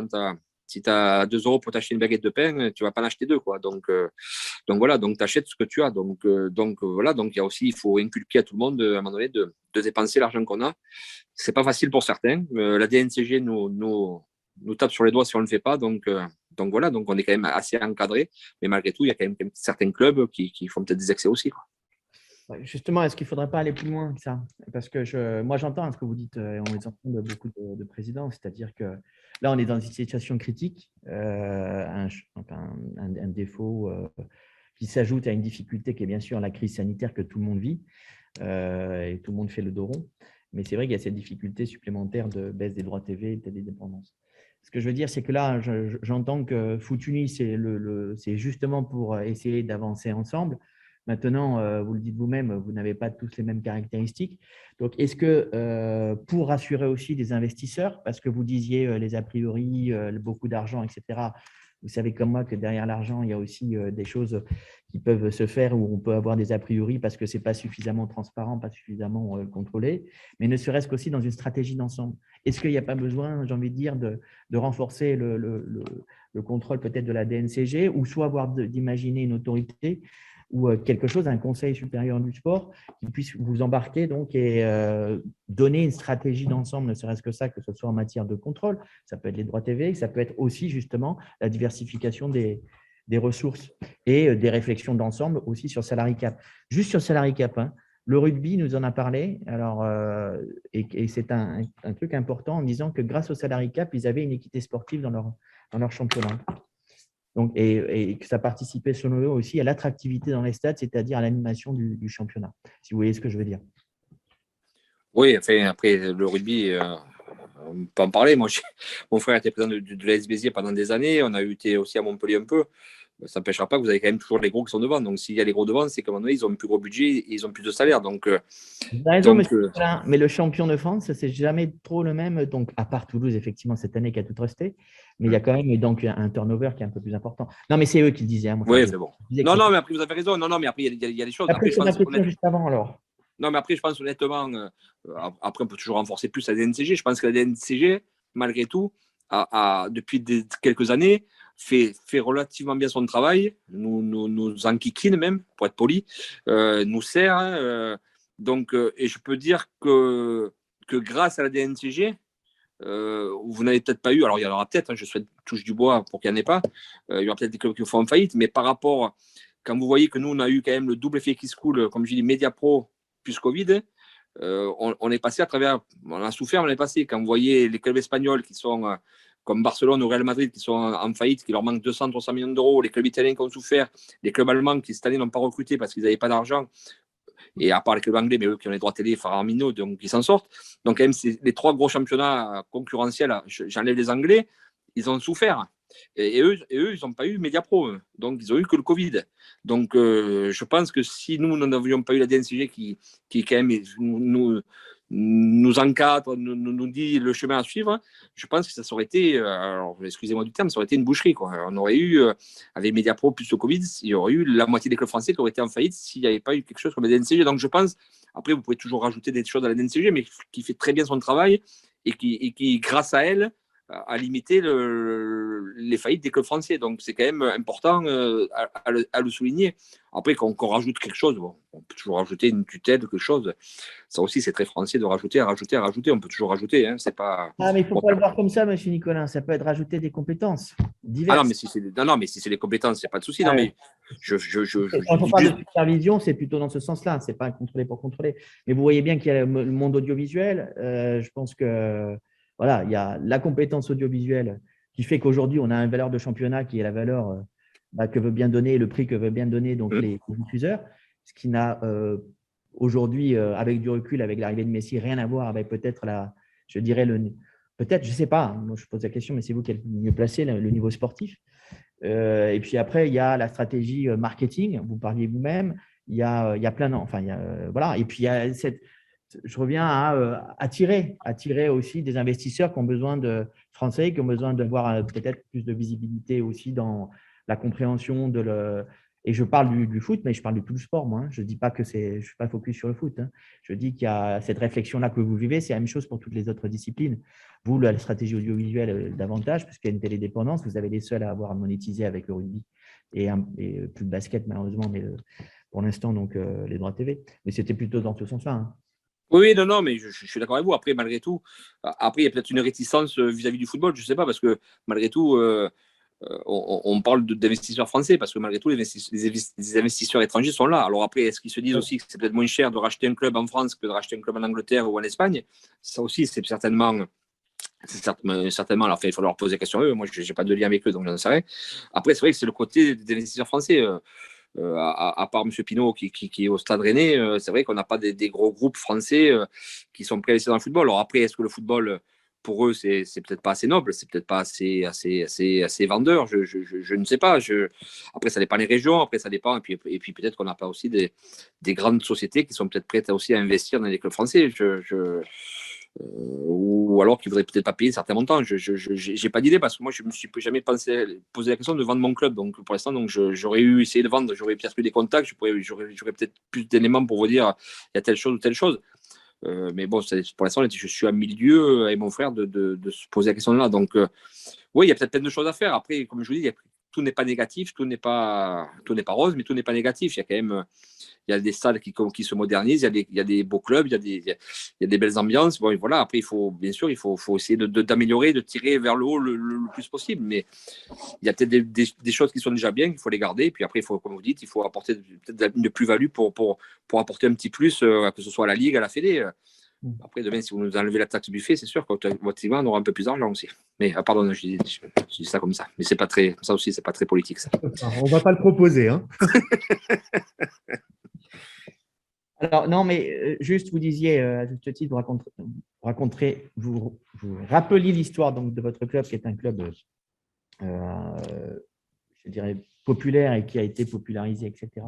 si tu as 2 euros pour t'acheter une baguette de pain, tu ne vas pas en acheter deux, quoi. Donc voilà, donc tu achètes ce que tu as. Voilà, donc il faut inculquer à tout le monde, à un moment donné, de dépenser l'argent qu'on a. C'est pas facile pour certains. La DNCG nous tape sur les doigts si on ne le fait pas. Donc voilà, donc on est quand même assez encadré. Mais malgré tout, il y a quand même certains clubs qui font peut-être des excès aussi, quoi. Justement, est-ce qu'il ne faudrait pas aller plus loin que ça? Parce que moi, j'entends ce que vous dites, et on les entend de beaucoup de présidents, c'est-à-dire que là, on est dans une situation critique, un défaut qui s'ajoute à une difficulté qui est bien sûr la crise sanitaire que tout le monde vit, et tout le monde fait le dos rond. Mais c'est vrai qu'il y a cette difficulté supplémentaire de baisse des droits TV et de dépendance. Ce que je veux dire, c'est que là, j'entends que Foot-Uni, c'est justement pour essayer d'avancer ensemble. Maintenant, vous le dites vous-même, vous n'avez pas tous les mêmes caractéristiques. Donc, est-ce que pour rassurer aussi des investisseurs, parce que vous disiez les a priori, beaucoup d'argent, etc., vous savez comme moi que derrière l'argent, il y a aussi des choses qui peuvent se faire où on peut avoir des a priori parce que ce n'est pas suffisamment transparent, pas suffisamment contrôlé, mais ne serait-ce qu'aussi dans une stratégie d'ensemble. Est-ce qu'il n'y a pas besoin, j'ai envie de dire, de renforcer le contrôle peut-être de la DNCG ou soit d'imaginer une autorité ou quelque chose, un conseil supérieur du sport qui puisse vous embarquer donc et donner une stratégie d'ensemble, ne serait-ce que ça, que ce soit en matière de contrôle, ça peut être les droits TV, ça peut être aussi justement la diversification des ressources et des réflexions d'ensemble aussi sur Salary Cap. Juste sur Salary Cap, hein, le rugby nous en a parlé, alors, et c'est un truc important en disant que grâce au Salary Cap, ils avaient une équité sportive dans leur championnat. Donc, et que ça participait selon eux aussi à l'attractivité dans les stades, c'est-à-dire à l'animation du championnat, si vous voyez ce que je veux dire. Oui, enfin, après, le rugby, on peut en parler. Moi, mon frère était président de l'AS Béziers pendant des années. On a été aussi à Montpellier un peu. Ça n'empêchera pas que vous avez quand même toujours les gros qui sont devant. Donc, s'il y a les gros devant, c'est qu'à un moment donné, ils ont un plus gros budget et ils ont plus de salaire. Vous avez raison, mais le champion de France, c'est jamais trop le même. Donc, à part Toulouse, effectivement, cette année qui a tout resté, mais il y a quand même donc un turnover qui est un peu plus important. Non, mais c'est eux qui le disaient. Hein, oui, c'est bon. Non, mais après, vous avez raison. Non, mais après, il y a des choses. Après, je pense question juste avant, alors. Non, mais après, je pense honnêtement, après, on peut toujours renforcer plus la DNCG. Je pense que la DNCG, malgré tout, depuis quelques années, fait relativement bien son travail, nous enquiquine même, pour être poli, nous sert. Et je peux dire que grâce à la DNCG, vous n'avez peut-être pas eu, alors il y en aura peut-être, hein, je souhaite touche du bois pour qu'il n'y en ait pas, il y aura peut-être des clubs qui font en faillite, mais par rapport, quand vous voyez que nous, on a eu quand même le double effet qui se coule, comme je dis, Mediapro plus Covid, on est passé à travers, on a souffert, on est passé. Quand vous voyez les clubs espagnols qui sont comme Barcelone ou Real Madrid qui sont en faillite, qui leur manquent 200-300 millions d'euros, les clubs italiens qui ont souffert, les clubs allemands qui cette année n'ont pas recruté parce qu'ils n'avaient pas d'argent, et à part les clubs anglais, mais eux qui ont les droits télé faramineux, donc ils s'en sortent. Donc quand même, c'est les 3 gros championnats concurrentiels, j'enlève les Anglais, ils ont souffert. Et eux, ils n'ont pas eu Mediapro, donc ils ont eu que le Covid. Donc je pense que si nous n'avions pas eu la DNCG qui quand même nous encadre, nous dit le chemin à suivre, je pense que ça aurait été, alors excusez-moi du terme, ça aurait été une boucherie, quoi. On aurait eu, avec Mediapro plus le Covid, il y aurait eu la moitié des clubs français qui auraient été en faillite s'il n'y avait pas eu quelque chose comme la DNCG. Donc je pense, après vous pouvez toujours rajouter des choses à la DNCG, mais qui fait très bien son travail et qui grâce à elle, à limiter les faillites des clubs français. Donc, c'est quand même important à le souligner. Après, qu'on rajoute quelque chose, bon, on peut toujours rajouter une tutelle, quelque chose. Ça aussi, c'est très français de rajouter. On peut toujours rajouter. Hein, c'est pas… Ah, mais il ne faut pas le voir comme ça, monsieur Nicolas. Ça peut être rajouter des compétences diverses. Ah non, mais si c'est les compétences, il n'y a pas de souci. Non, mais quand on parle de supervision, c'est plutôt dans ce sens-là. Ce n'est pas contrôler pour contrôler. Mais vous voyez bien qu'il y a le monde audiovisuel. Je pense que voilà, il y a la compétence audiovisuelle qui fait qu'aujourd'hui, on a une valeur de championnat qui est la valeur que veut bien donner, le prix que veut bien donner donc les diffuseurs, ce qui n'a aujourd'hui, avec du recul, avec l'arrivée de Messi, rien à voir avec peut-être je dirais peut-être, je ne sais pas. Moi, je pose la question, mais c'est vous qui êtes mieux placé, le niveau sportif. Et puis après, il y a la stratégie marketing. Vous parliez vous-même. Il y a plein, enfin, voilà. Et puis il y a je reviens à attirer aussi des investisseurs qui ont besoin de français, qui ont besoin d'avoir peut-être plus de visibilité aussi dans la compréhension et je parle du foot, mais je parle de tout le sport, moi. Je ne dis pas que je ne suis pas focus sur le foot. Hein. Je dis qu'il y a cette réflexion-là que vous vivez, c'est la même chose pour toutes les autres disciplines. Vous, la stratégie audiovisuelle, davantage, parce qu'il y a une télédépendance, vous avez les seuls à avoir monétisé avec le rugby et plus de basket, malheureusement, mais pour l'instant, donc les droits TV. Mais c'était plutôt dans ce sens-là. Hein. Oui, non, non, mais je suis d'accord avec vous. Après, malgré tout, après, il y a peut-être une réticence vis-à-vis du football, je ne sais pas, parce que malgré tout, on parle d'investisseurs français, parce que malgré tout, les investisseurs étrangers sont là. Alors après, est-ce qu'ils se disent aussi que c'est peut-être moins cher de racheter un club en France que de racheter un club en Angleterre ou en Espagne? Ça aussi, c'est certainement. Alors, il faut leur poser la question à eux. Moi, je n'ai pas de lien avec eux, donc j'en sais rien. Après, c'est vrai que c'est le côté des investisseurs français. À part M. Pinault qui est au Stade Rennais, c'est vrai qu'on n'a pas des gros groupes français qui sont prêts à investir dans le football. Alors après, est-ce que le football, pour eux, c'est peut-être pas assez noble, c'est peut-être pas assez vendeur, je ne sais pas. Après, ça dépend des régions, après, ça dépend. Et puis peut-être qu'on n'a pas aussi des grandes sociétés qui sont peut-être prêtes aussi à investir dans les clubs français. Ou alors qu'ils ne voudraient peut-être pas payer certains montants. Je n'ai pas d'idée parce que moi, je ne me suis jamais posé la question de vendre mon club. Donc, pour l'instant, j'aurais essayé de vendre, j'aurais peut-être eu des contacts, j'aurais peut-être plus d'éléments pour vous dire il y a telle chose ou telle chose. Mais bon, pour l'instant, je suis à milieu avec mon frère de se poser la question là. Donc, oui, il y a peut-être plein de choses à faire. Après, comme je vous dis, tout n'est pas négatif, tout n'est pas rose, mais tout n'est pas négatif. Il y a quand même des stades qui se modernisent, il y a des beaux clubs, il y a des belles ambiances. Bon, voilà. Après, bien sûr, il faut essayer d'améliorer, de tirer vers le haut le plus possible. Mais il y a peut-être des choses qui sont déjà bien, qu'il faut les garder. Et puis après, comme vous dites, il faut apporter peut-être une plus-value pour apporter un petit plus, que ce soit à la Ligue, à la Fédé. Après, demain, si vous nous enlevez la taxe buffet, c'est sûr qu'automatiquement, on aura un peu plus d'argent aussi. Mais, pardon, je dis ça comme ça. Mais c'est pas très, ça aussi, c'est pas très politique, ça. On ne va pas le proposer. Hein. Alors, non, mais juste, vous disiez, à juste titre, vous rappeliez l'histoire donc, de votre club, qui est un club, je dirais, populaire et qui a été popularisé, etc.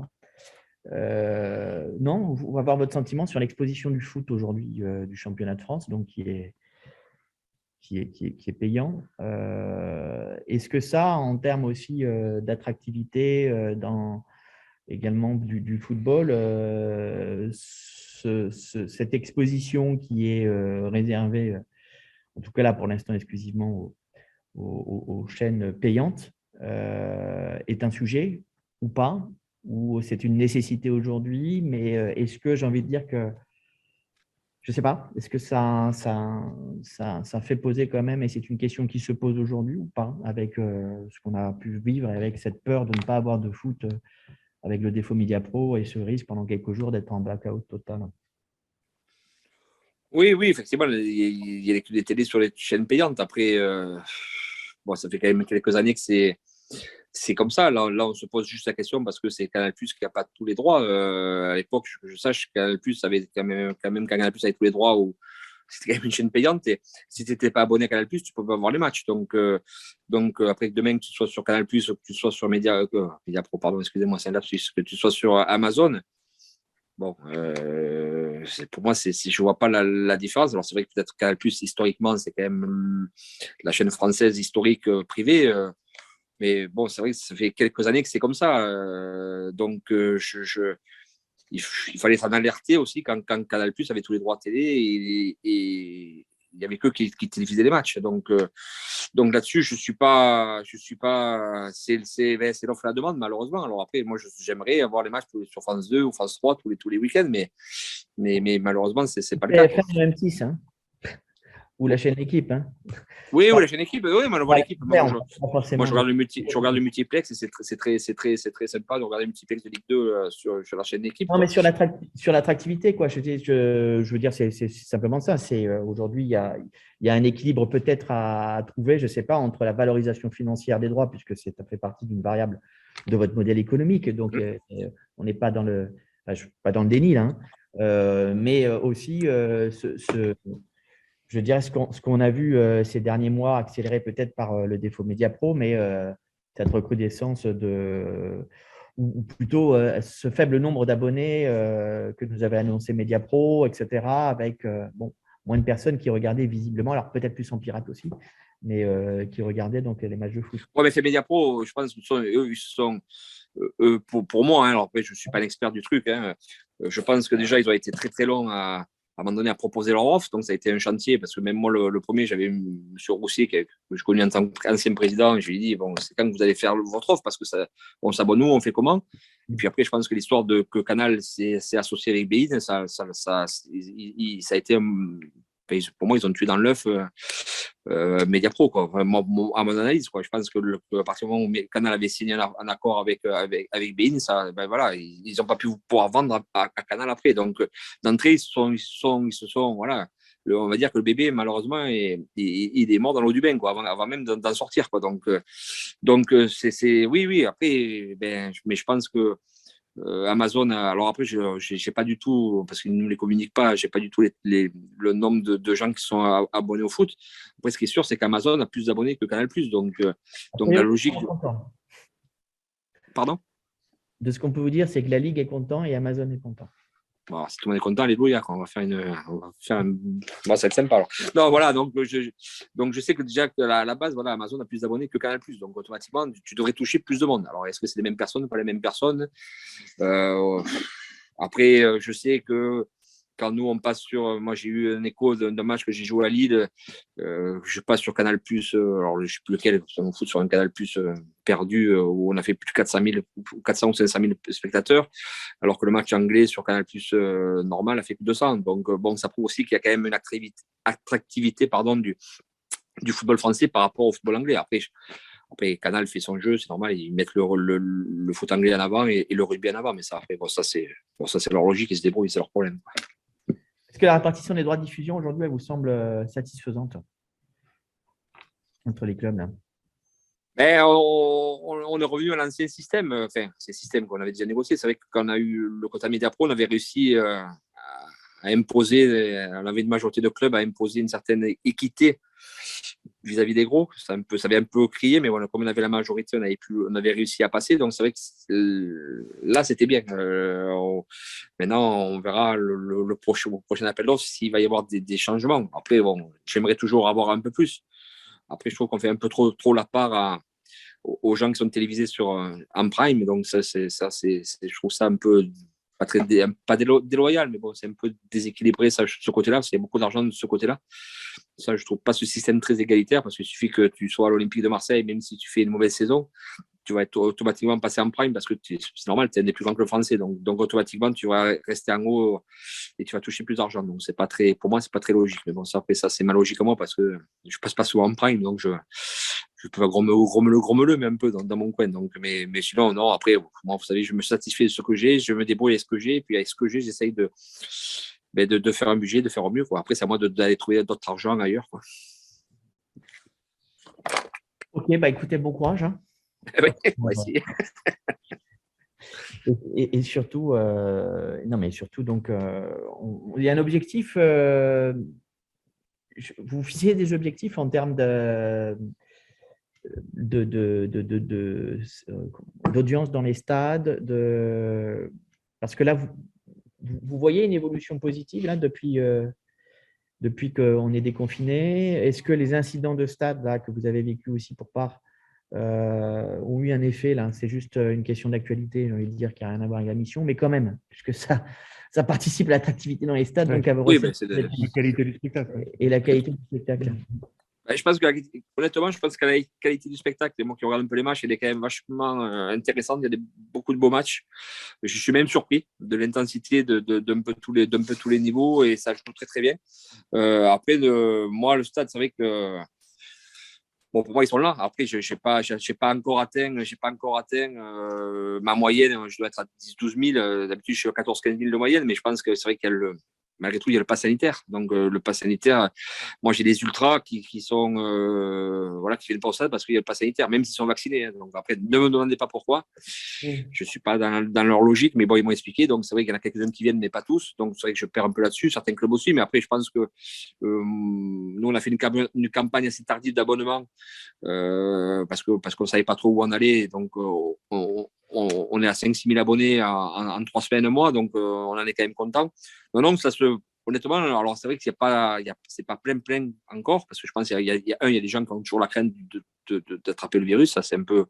Non, on va voir votre sentiment sur l'exposition du foot aujourd'hui du championnat de France, donc qui est payant. Est-ce que ça, en termes aussi d'attractivité également du football, cette exposition qui est réservée, en tout cas là pour l'instant exclusivement aux chaînes payantes, est un sujet ou pas? Ou c'est une nécessité aujourd'hui, mais est-ce que j'ai envie de dire que, je ne sais pas, est-ce que ça fait poser quand même, et c'est une question qui se pose aujourd'hui ou pas, avec ce qu'on a pu vivre, avec cette peur de ne pas avoir de foot avec le défaut Mediapro et ce risque pendant quelques jours d'être en blackout total? Oui, oui, effectivement, il y a des télés sur les chaînes payantes. Après, bon, ça fait quand même quelques années que c'est comme ça. Là, on se pose juste la question parce que c'est Canal+ qui n'a pas tous les droits. À l'époque, que je sache, Canal+ avait quand même quand Canal+ avait tous les droits, c'était quand même une chaîne payante. Et si tu n'étais pas abonné à Canal+, tu ne peux pas voir les matchs. Donc après, demain, que tu sois sur Canal+, ou que tu sois sur Mediapro, pardon, excusez-moi, c'est un lapsus, que tu sois sur Amazon, bon, pour moi, je ne vois pas la différence. Alors, c'est vrai que peut-être Canal+, historiquement, c'est quand même la chaîne française historique privée. Mais bon, c'est vrai que ça fait quelques années que c'est comme ça. Donc, il fallait s'en alerter aussi quand Canal+ avait tous les droits télé et il n'y avait que qui télévisaient les matchs. Donc là-dessus, je suis pas, c'est l'offre et la demande, malheureusement. Alors après, moi, j'aimerais avoir les matchs sur France 2 ou France 3 tous les week-ends, mais malheureusement, c'est pas le cas. TF1 ou M6, hein, ou la chaîne Équipe. Hein. Oui, la chaîne équipe. Oui, moi, je vois l'équipe. Moi, je regarde le multiplex et c'est très sympa de regarder le multiplex de Ligue 2 sur la chaîne équipe. Non, mais sur l'attractivité, quoi. Je veux dire, c'est simplement ça. C'est aujourd'hui, il y a un équilibre peut-être à trouver, je ne sais pas, entre la valorisation financière des droits, puisque ça fait partie d'une variable de votre modèle économique. Donc, on n'est pas dans pas dans le déni, là, hein. Mais aussi je dirais ce qu'on a vu ces derniers mois, accéléré peut-être par le défaut Mediapro, mais cette recrudescence ou plutôt ce faible nombre d'abonnés que nous avait annoncé Mediapro, etc., avec moins de personnes qui regardaient visiblement, alors peut-être plus en pirate aussi, mais qui regardaient donc les matchs de foot. Ouais, mais c'est Mediapro, je pense pour moi, hein, alors après, je ne suis pas l'expert du truc, hein, je pense que déjà, ils ont été très, très longs à un moment donné à proposer leur offre. Donc, ça a été un chantier parce que même moi, le premier, j'avais M. Roussier, que je connais en tant qu'ancien président, et je lui ai dit, bon, c'est quand que vous allez faire votre offre parce que ça, on s'abonne où, on fait comment? Et puis après, je pense que l'histoire de que Canal s'est associé avec Bein, ça a été pour moi, ils ont tué dans l'œuf Mediapro, quoi. Vraiment, à mon analyse, quoi. Je pense que à partir du moment où Canal avait signé un accord avec Bein, ça, ben voilà, ils n'ont pas pu pouvoir vendre à Canal après. Donc, d'entrée, ils se sont, voilà. On va dire que le bébé, malheureusement, il est mort dans l'eau du bain, quoi, avant même d'en sortir, quoi. Donc oui, après, mais je pense que Amazon, alors après, je n'ai pas du tout, parce qu'ils ne nous les communiquent pas, je n'ai pas du tout le nombre de gens qui sont abonnés au foot. Après, ce qui est sûr, c'est qu'Amazon a plus d'abonnés que Canal+. Donc la logique. Pardon? De ce qu'on peut vous dire, c'est que la Ligue est content et Amazon est content. Bon, si tout le monde est content, alléluia, on va faire Moi, ça va être sympa. Alors. Non, voilà, donc je sais que déjà, à la base, voilà, Amazon a plus d'abonnés que Canal+. Donc, automatiquement, tu devrais toucher plus de monde. Alors, est-ce que c'est les mêmes personnes, pas les mêmes personnes? Après, je sais que quand nous, on passe sur. Moi, j'ai eu un écho d'un match que j'ai joué à Lille. Je passe sur Canal+. Alors, je ne sais plus lequel, ça me fout sur un Canal+, perdu où on a fait plus de 400 ou 500 000 spectateurs, alors que le match anglais sur Canal+ normal a fait plus de 200. Donc, bon, ça prouve aussi qu'il y a quand même une attractivité du football français par rapport au football anglais. Après, Canal fait son jeu, c'est normal, ils mettent le foot anglais en avant et le rugby en avant, mais ça, après, ça c'est leur logique, ils se débrouillent, c'est leur problème. Est-ce que la répartition des droits de diffusion aujourd'hui, elle vous semble satisfaisante entre les clubs là? On est revenu à l'ancien système, enfin, c'est le système qu'on avait déjà négocié. C'est vrai que quand on a eu le quota Mediapro, on avait réussi à imposer, on avait une majorité de clubs à imposer une certaine équité vis-à-vis des gros. Ça avait un peu crié, mais voilà, comme on avait la majorité, on avait réussi à passer. Donc c'est vrai que là, c'était bien. Maintenant, on verra le prochain appel d'offres s'il va y avoir des changements. Après, bon, j'aimerais toujours avoir un peu plus. Après, je trouve qu'on fait un peu trop la part aux gens qui sont télévisés en prime. Donc, je trouve ça un peu pas déloyal, mais bon, c'est un peu déséquilibré ce côté-là, parce qu'il y a beaucoup d'argent de ce côté-là. Ça, je trouve pas ce système très égalitaire, parce qu'il suffit que tu sois à l'Olympique de Marseille, même si tu fais une mauvaise saison, tu vas être automatiquement passé en prime parce que c'est normal, tu es un des plus grands clubs français. Donc, automatiquement, tu vas rester en haut et tu vas toucher plus d'argent. Donc, pour moi, c'est pas très logique. Mais bon, après, ça, c'est ma logique à moi parce que je passe pas souvent en prime. Donc, je peux grommele, mais un peu dans mon coin. Donc, mais sinon, non, après, moi, vous savez, je me satisfais de ce que j'ai, je me débrouille avec ce que j'ai. Et puis, avec ce que j'ai, j'essaye de faire un budget, de faire au mieux, quoi. Après, c'est à moi d'aller trouver d'autres argent ailleurs, quoi. Ok, écoutez, bon courage. Hein. On va essayer. Et surtout, donc, il y a un objectif. Vous fixez des objectifs en termes d'audience dans les stades, parce que là, vous voyez une évolution positive là, depuis qu'on est déconfiné. Est-ce que les incidents de stade là, que vous avez vécu aussi pour part ont eu un effet là? C'est juste une question d'actualité, j'ai envie de dire, qui n'a rien à voir avec la mission, mais quand même, puisque ça participe à l'attractivité dans les stades, Ouais. donc à vos Oui, recettes, La qualité du spectacle. Ouais. et la qualité du spectacle. Je pense honnêtement, je pense que la qualité du spectacle, et moi qui regarde un peu les matchs, elle est quand même vachement intéressante. Il y a beaucoup de beaux matchs. Je suis même surpris de l'intensité d'un peu tous les niveaux et ça joue très très bien. Après, moi, le stade, c'est vrai que bon, pour moi, ils sont là. Après, je n'ai pas encore atteint ma moyenne. Je dois être à 10 000 12 000. D'habitude, je suis à 14 000 15 000 de moyenne, mais je pense que c'est vrai qu'il y a malgré tout, il y a le pass sanitaire. Donc, le pass sanitaire, moi, j'ai des ultras qui sont, voilà, qui viennent pour ça parce qu'il y a le pass sanitaire, même s'ils sont vaccinés. Hein. Donc, après, ne me demandez pas pourquoi. Je ne suis pas dans leur logique, mais bon, ils m'ont expliqué. Donc, c'est vrai qu'il y en a quelques-uns qui viennent, mais pas tous. Donc, c'est vrai que je perds un peu là-dessus. Certains clubs aussi. Mais après, je pense que nous, on a fait une campagne assez tardive d'abonnement parce qu'on ne savait pas trop où on allait. Donc, on est à 5-6 000 abonnés en 3 semaines, un mois. Donc, on en est quand même content. Non, ça se. Honnêtement, alors c'est vrai que c'est pas plein encore, parce que je pense qu'il y a des gens qui ont toujours la crainte d'attraper le virus, ça c'est quand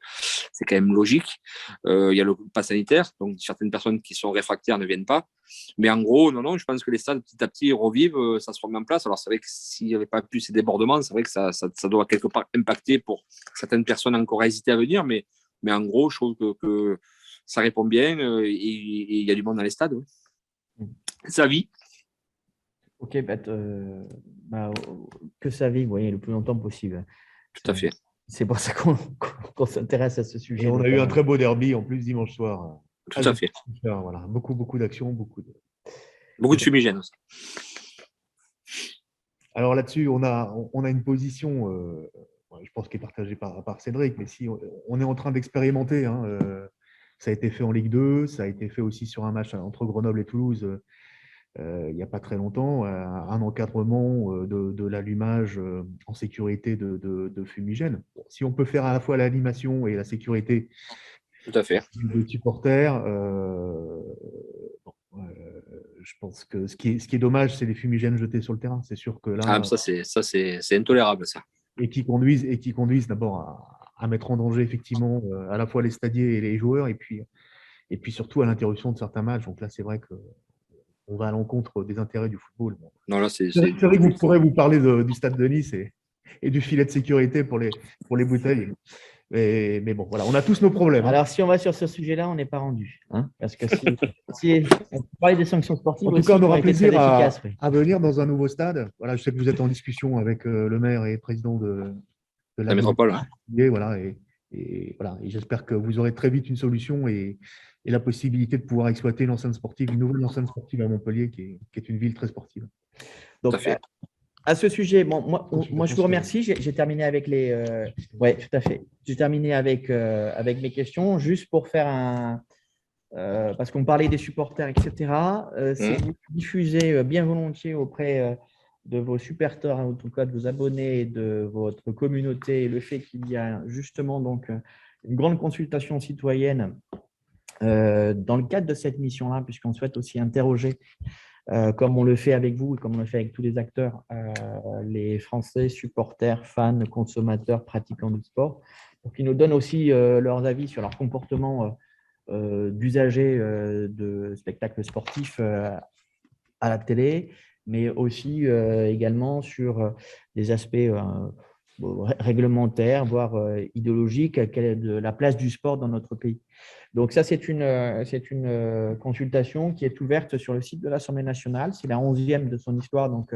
même logique. Il y a le pass sanitaire, donc certaines personnes qui sont réfractaires ne viennent pas. Mais en gros, non, je pense que les stades petit à petit revivent, ça se remet en place. Alors c'est vrai que s'il n'y avait pas plus ces débordements, c'est vrai que ça doit quelque part impacter pour certaines personnes encore hésiter à venir, mais en gros, je trouve que ça répond bien et il y a du monde dans les stades. Oui. Ça vit. Ok, que ça vive, le plus longtemps possible. Tout à fait. C'est pour ça qu'on s'intéresse à ce sujet. Et on a eu un très beau derby en plus dimanche soir. Tout à fait. Voilà, beaucoup d'actions, beaucoup de fumigènes aussi. Alors là-dessus, on a une position, je pense, qui est partagée par Cédric, mais si on est en train d'expérimenter, hein, ça a été fait en Ligue 2, ça a été fait aussi sur un match entre Grenoble et Toulouse il n'y a pas très longtemps, un encadrement de l'allumage en sécurité de fumigènes. Bon, si on peut faire à la fois l'animation et la sécurité tout à fait des supporters, je pense que ce qui est dommage, c'est les fumigènes jetés sur le terrain. C'est sûr que là, ça c'est intolérable ça. Et qui conduisent d'abord à mettre en danger effectivement à la fois les stadiers et les joueurs, et puis surtout à l'interruption de certains matchs. Donc là, c'est vrai que on va à l'encontre des intérêts du football. Bon. Non, là, c'est vrai que vous pourrez vous parler du stade de Nice et du filet de sécurité pour les bouteilles. Mais bon, voilà, on a tous nos problèmes. Alors, si on va sur ce sujet-là, on n'est pas rendu. Hein, parce que si on parlait des sanctions sportives, en tout cas, on aura plaisir à venir dans un nouveau stade. Voilà, je sais que vous êtes en discussion avec le maire et le président de la métropole. Voilà, et voilà, et j'espère que vous aurez très vite une solution et la possibilité de pouvoir exploiter une nouvelle enceinte sportive à Montpellier, qui est une ville très sportive. Donc, à ce sujet, moi, je vous remercie. J'ai terminé avec les. Oui, tout à fait. J'ai terminé avec mes questions, juste pour faire parce qu'on parlait des supporters, etc. Si vous diffusez bien volontiers auprès de vos supporters, en tout cas de vos abonnés et de votre communauté, le fait qu'il y a justement donc une grande consultation citoyenne dans le cadre de cette mission-là, puisqu'on souhaite aussi interroger, comme on le fait avec vous et comme on le fait avec tous les acteurs, les Français, supporters, fans, consommateurs, pratiquants du sport, pour qu'ils nous donnent aussi leurs avis sur leur comportement d'usagers de spectacles sportifs à la télé, mais aussi également sur des aspects réglementaires, voire idéologiques, quelle est la place du sport dans notre pays. Donc ça, c'est une consultation qui est ouverte sur le site de l'Assemblée nationale. C'est la 11e de son histoire. Donc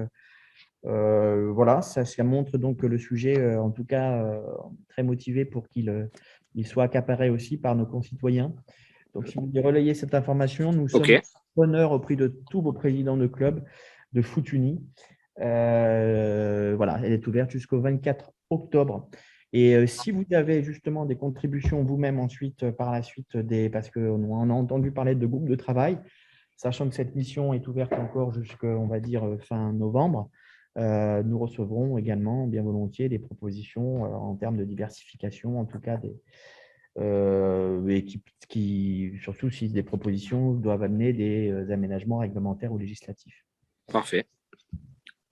voilà, ça montre donc que le sujet, en tout cas, très motivé pour qu'il soit accaparé aussi par nos concitoyens. Donc si vous voulez relayer cette information, nous sommes honneurs auprès de tous vos présidents de clubs de foot uni. Voilà, elle est ouverte jusqu'au 24 octobre. Et si vous avez justement des contributions vous-même ensuite, par la suite, parce qu'on a entendu parler de groupes de travail, sachant que cette mission est ouverte encore jusqu'à, on va dire, fin novembre, nous recevrons également bien volontiers des propositions en termes de diversification, en tout cas, et surtout si des propositions doivent amener des aménagements réglementaires ou législatifs. Parfait.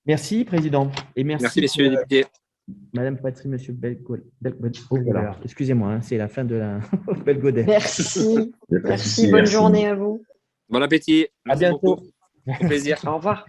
Merci, Président. Et merci messieurs les députés. Madame Patry, Monsieur Belgodet. Excusez-moi, c'est la fin de la Belgodet. Merci. Bonne journée à vous. Bon appétit. À bientôt. Beaucoup. Au plaisir. Au revoir.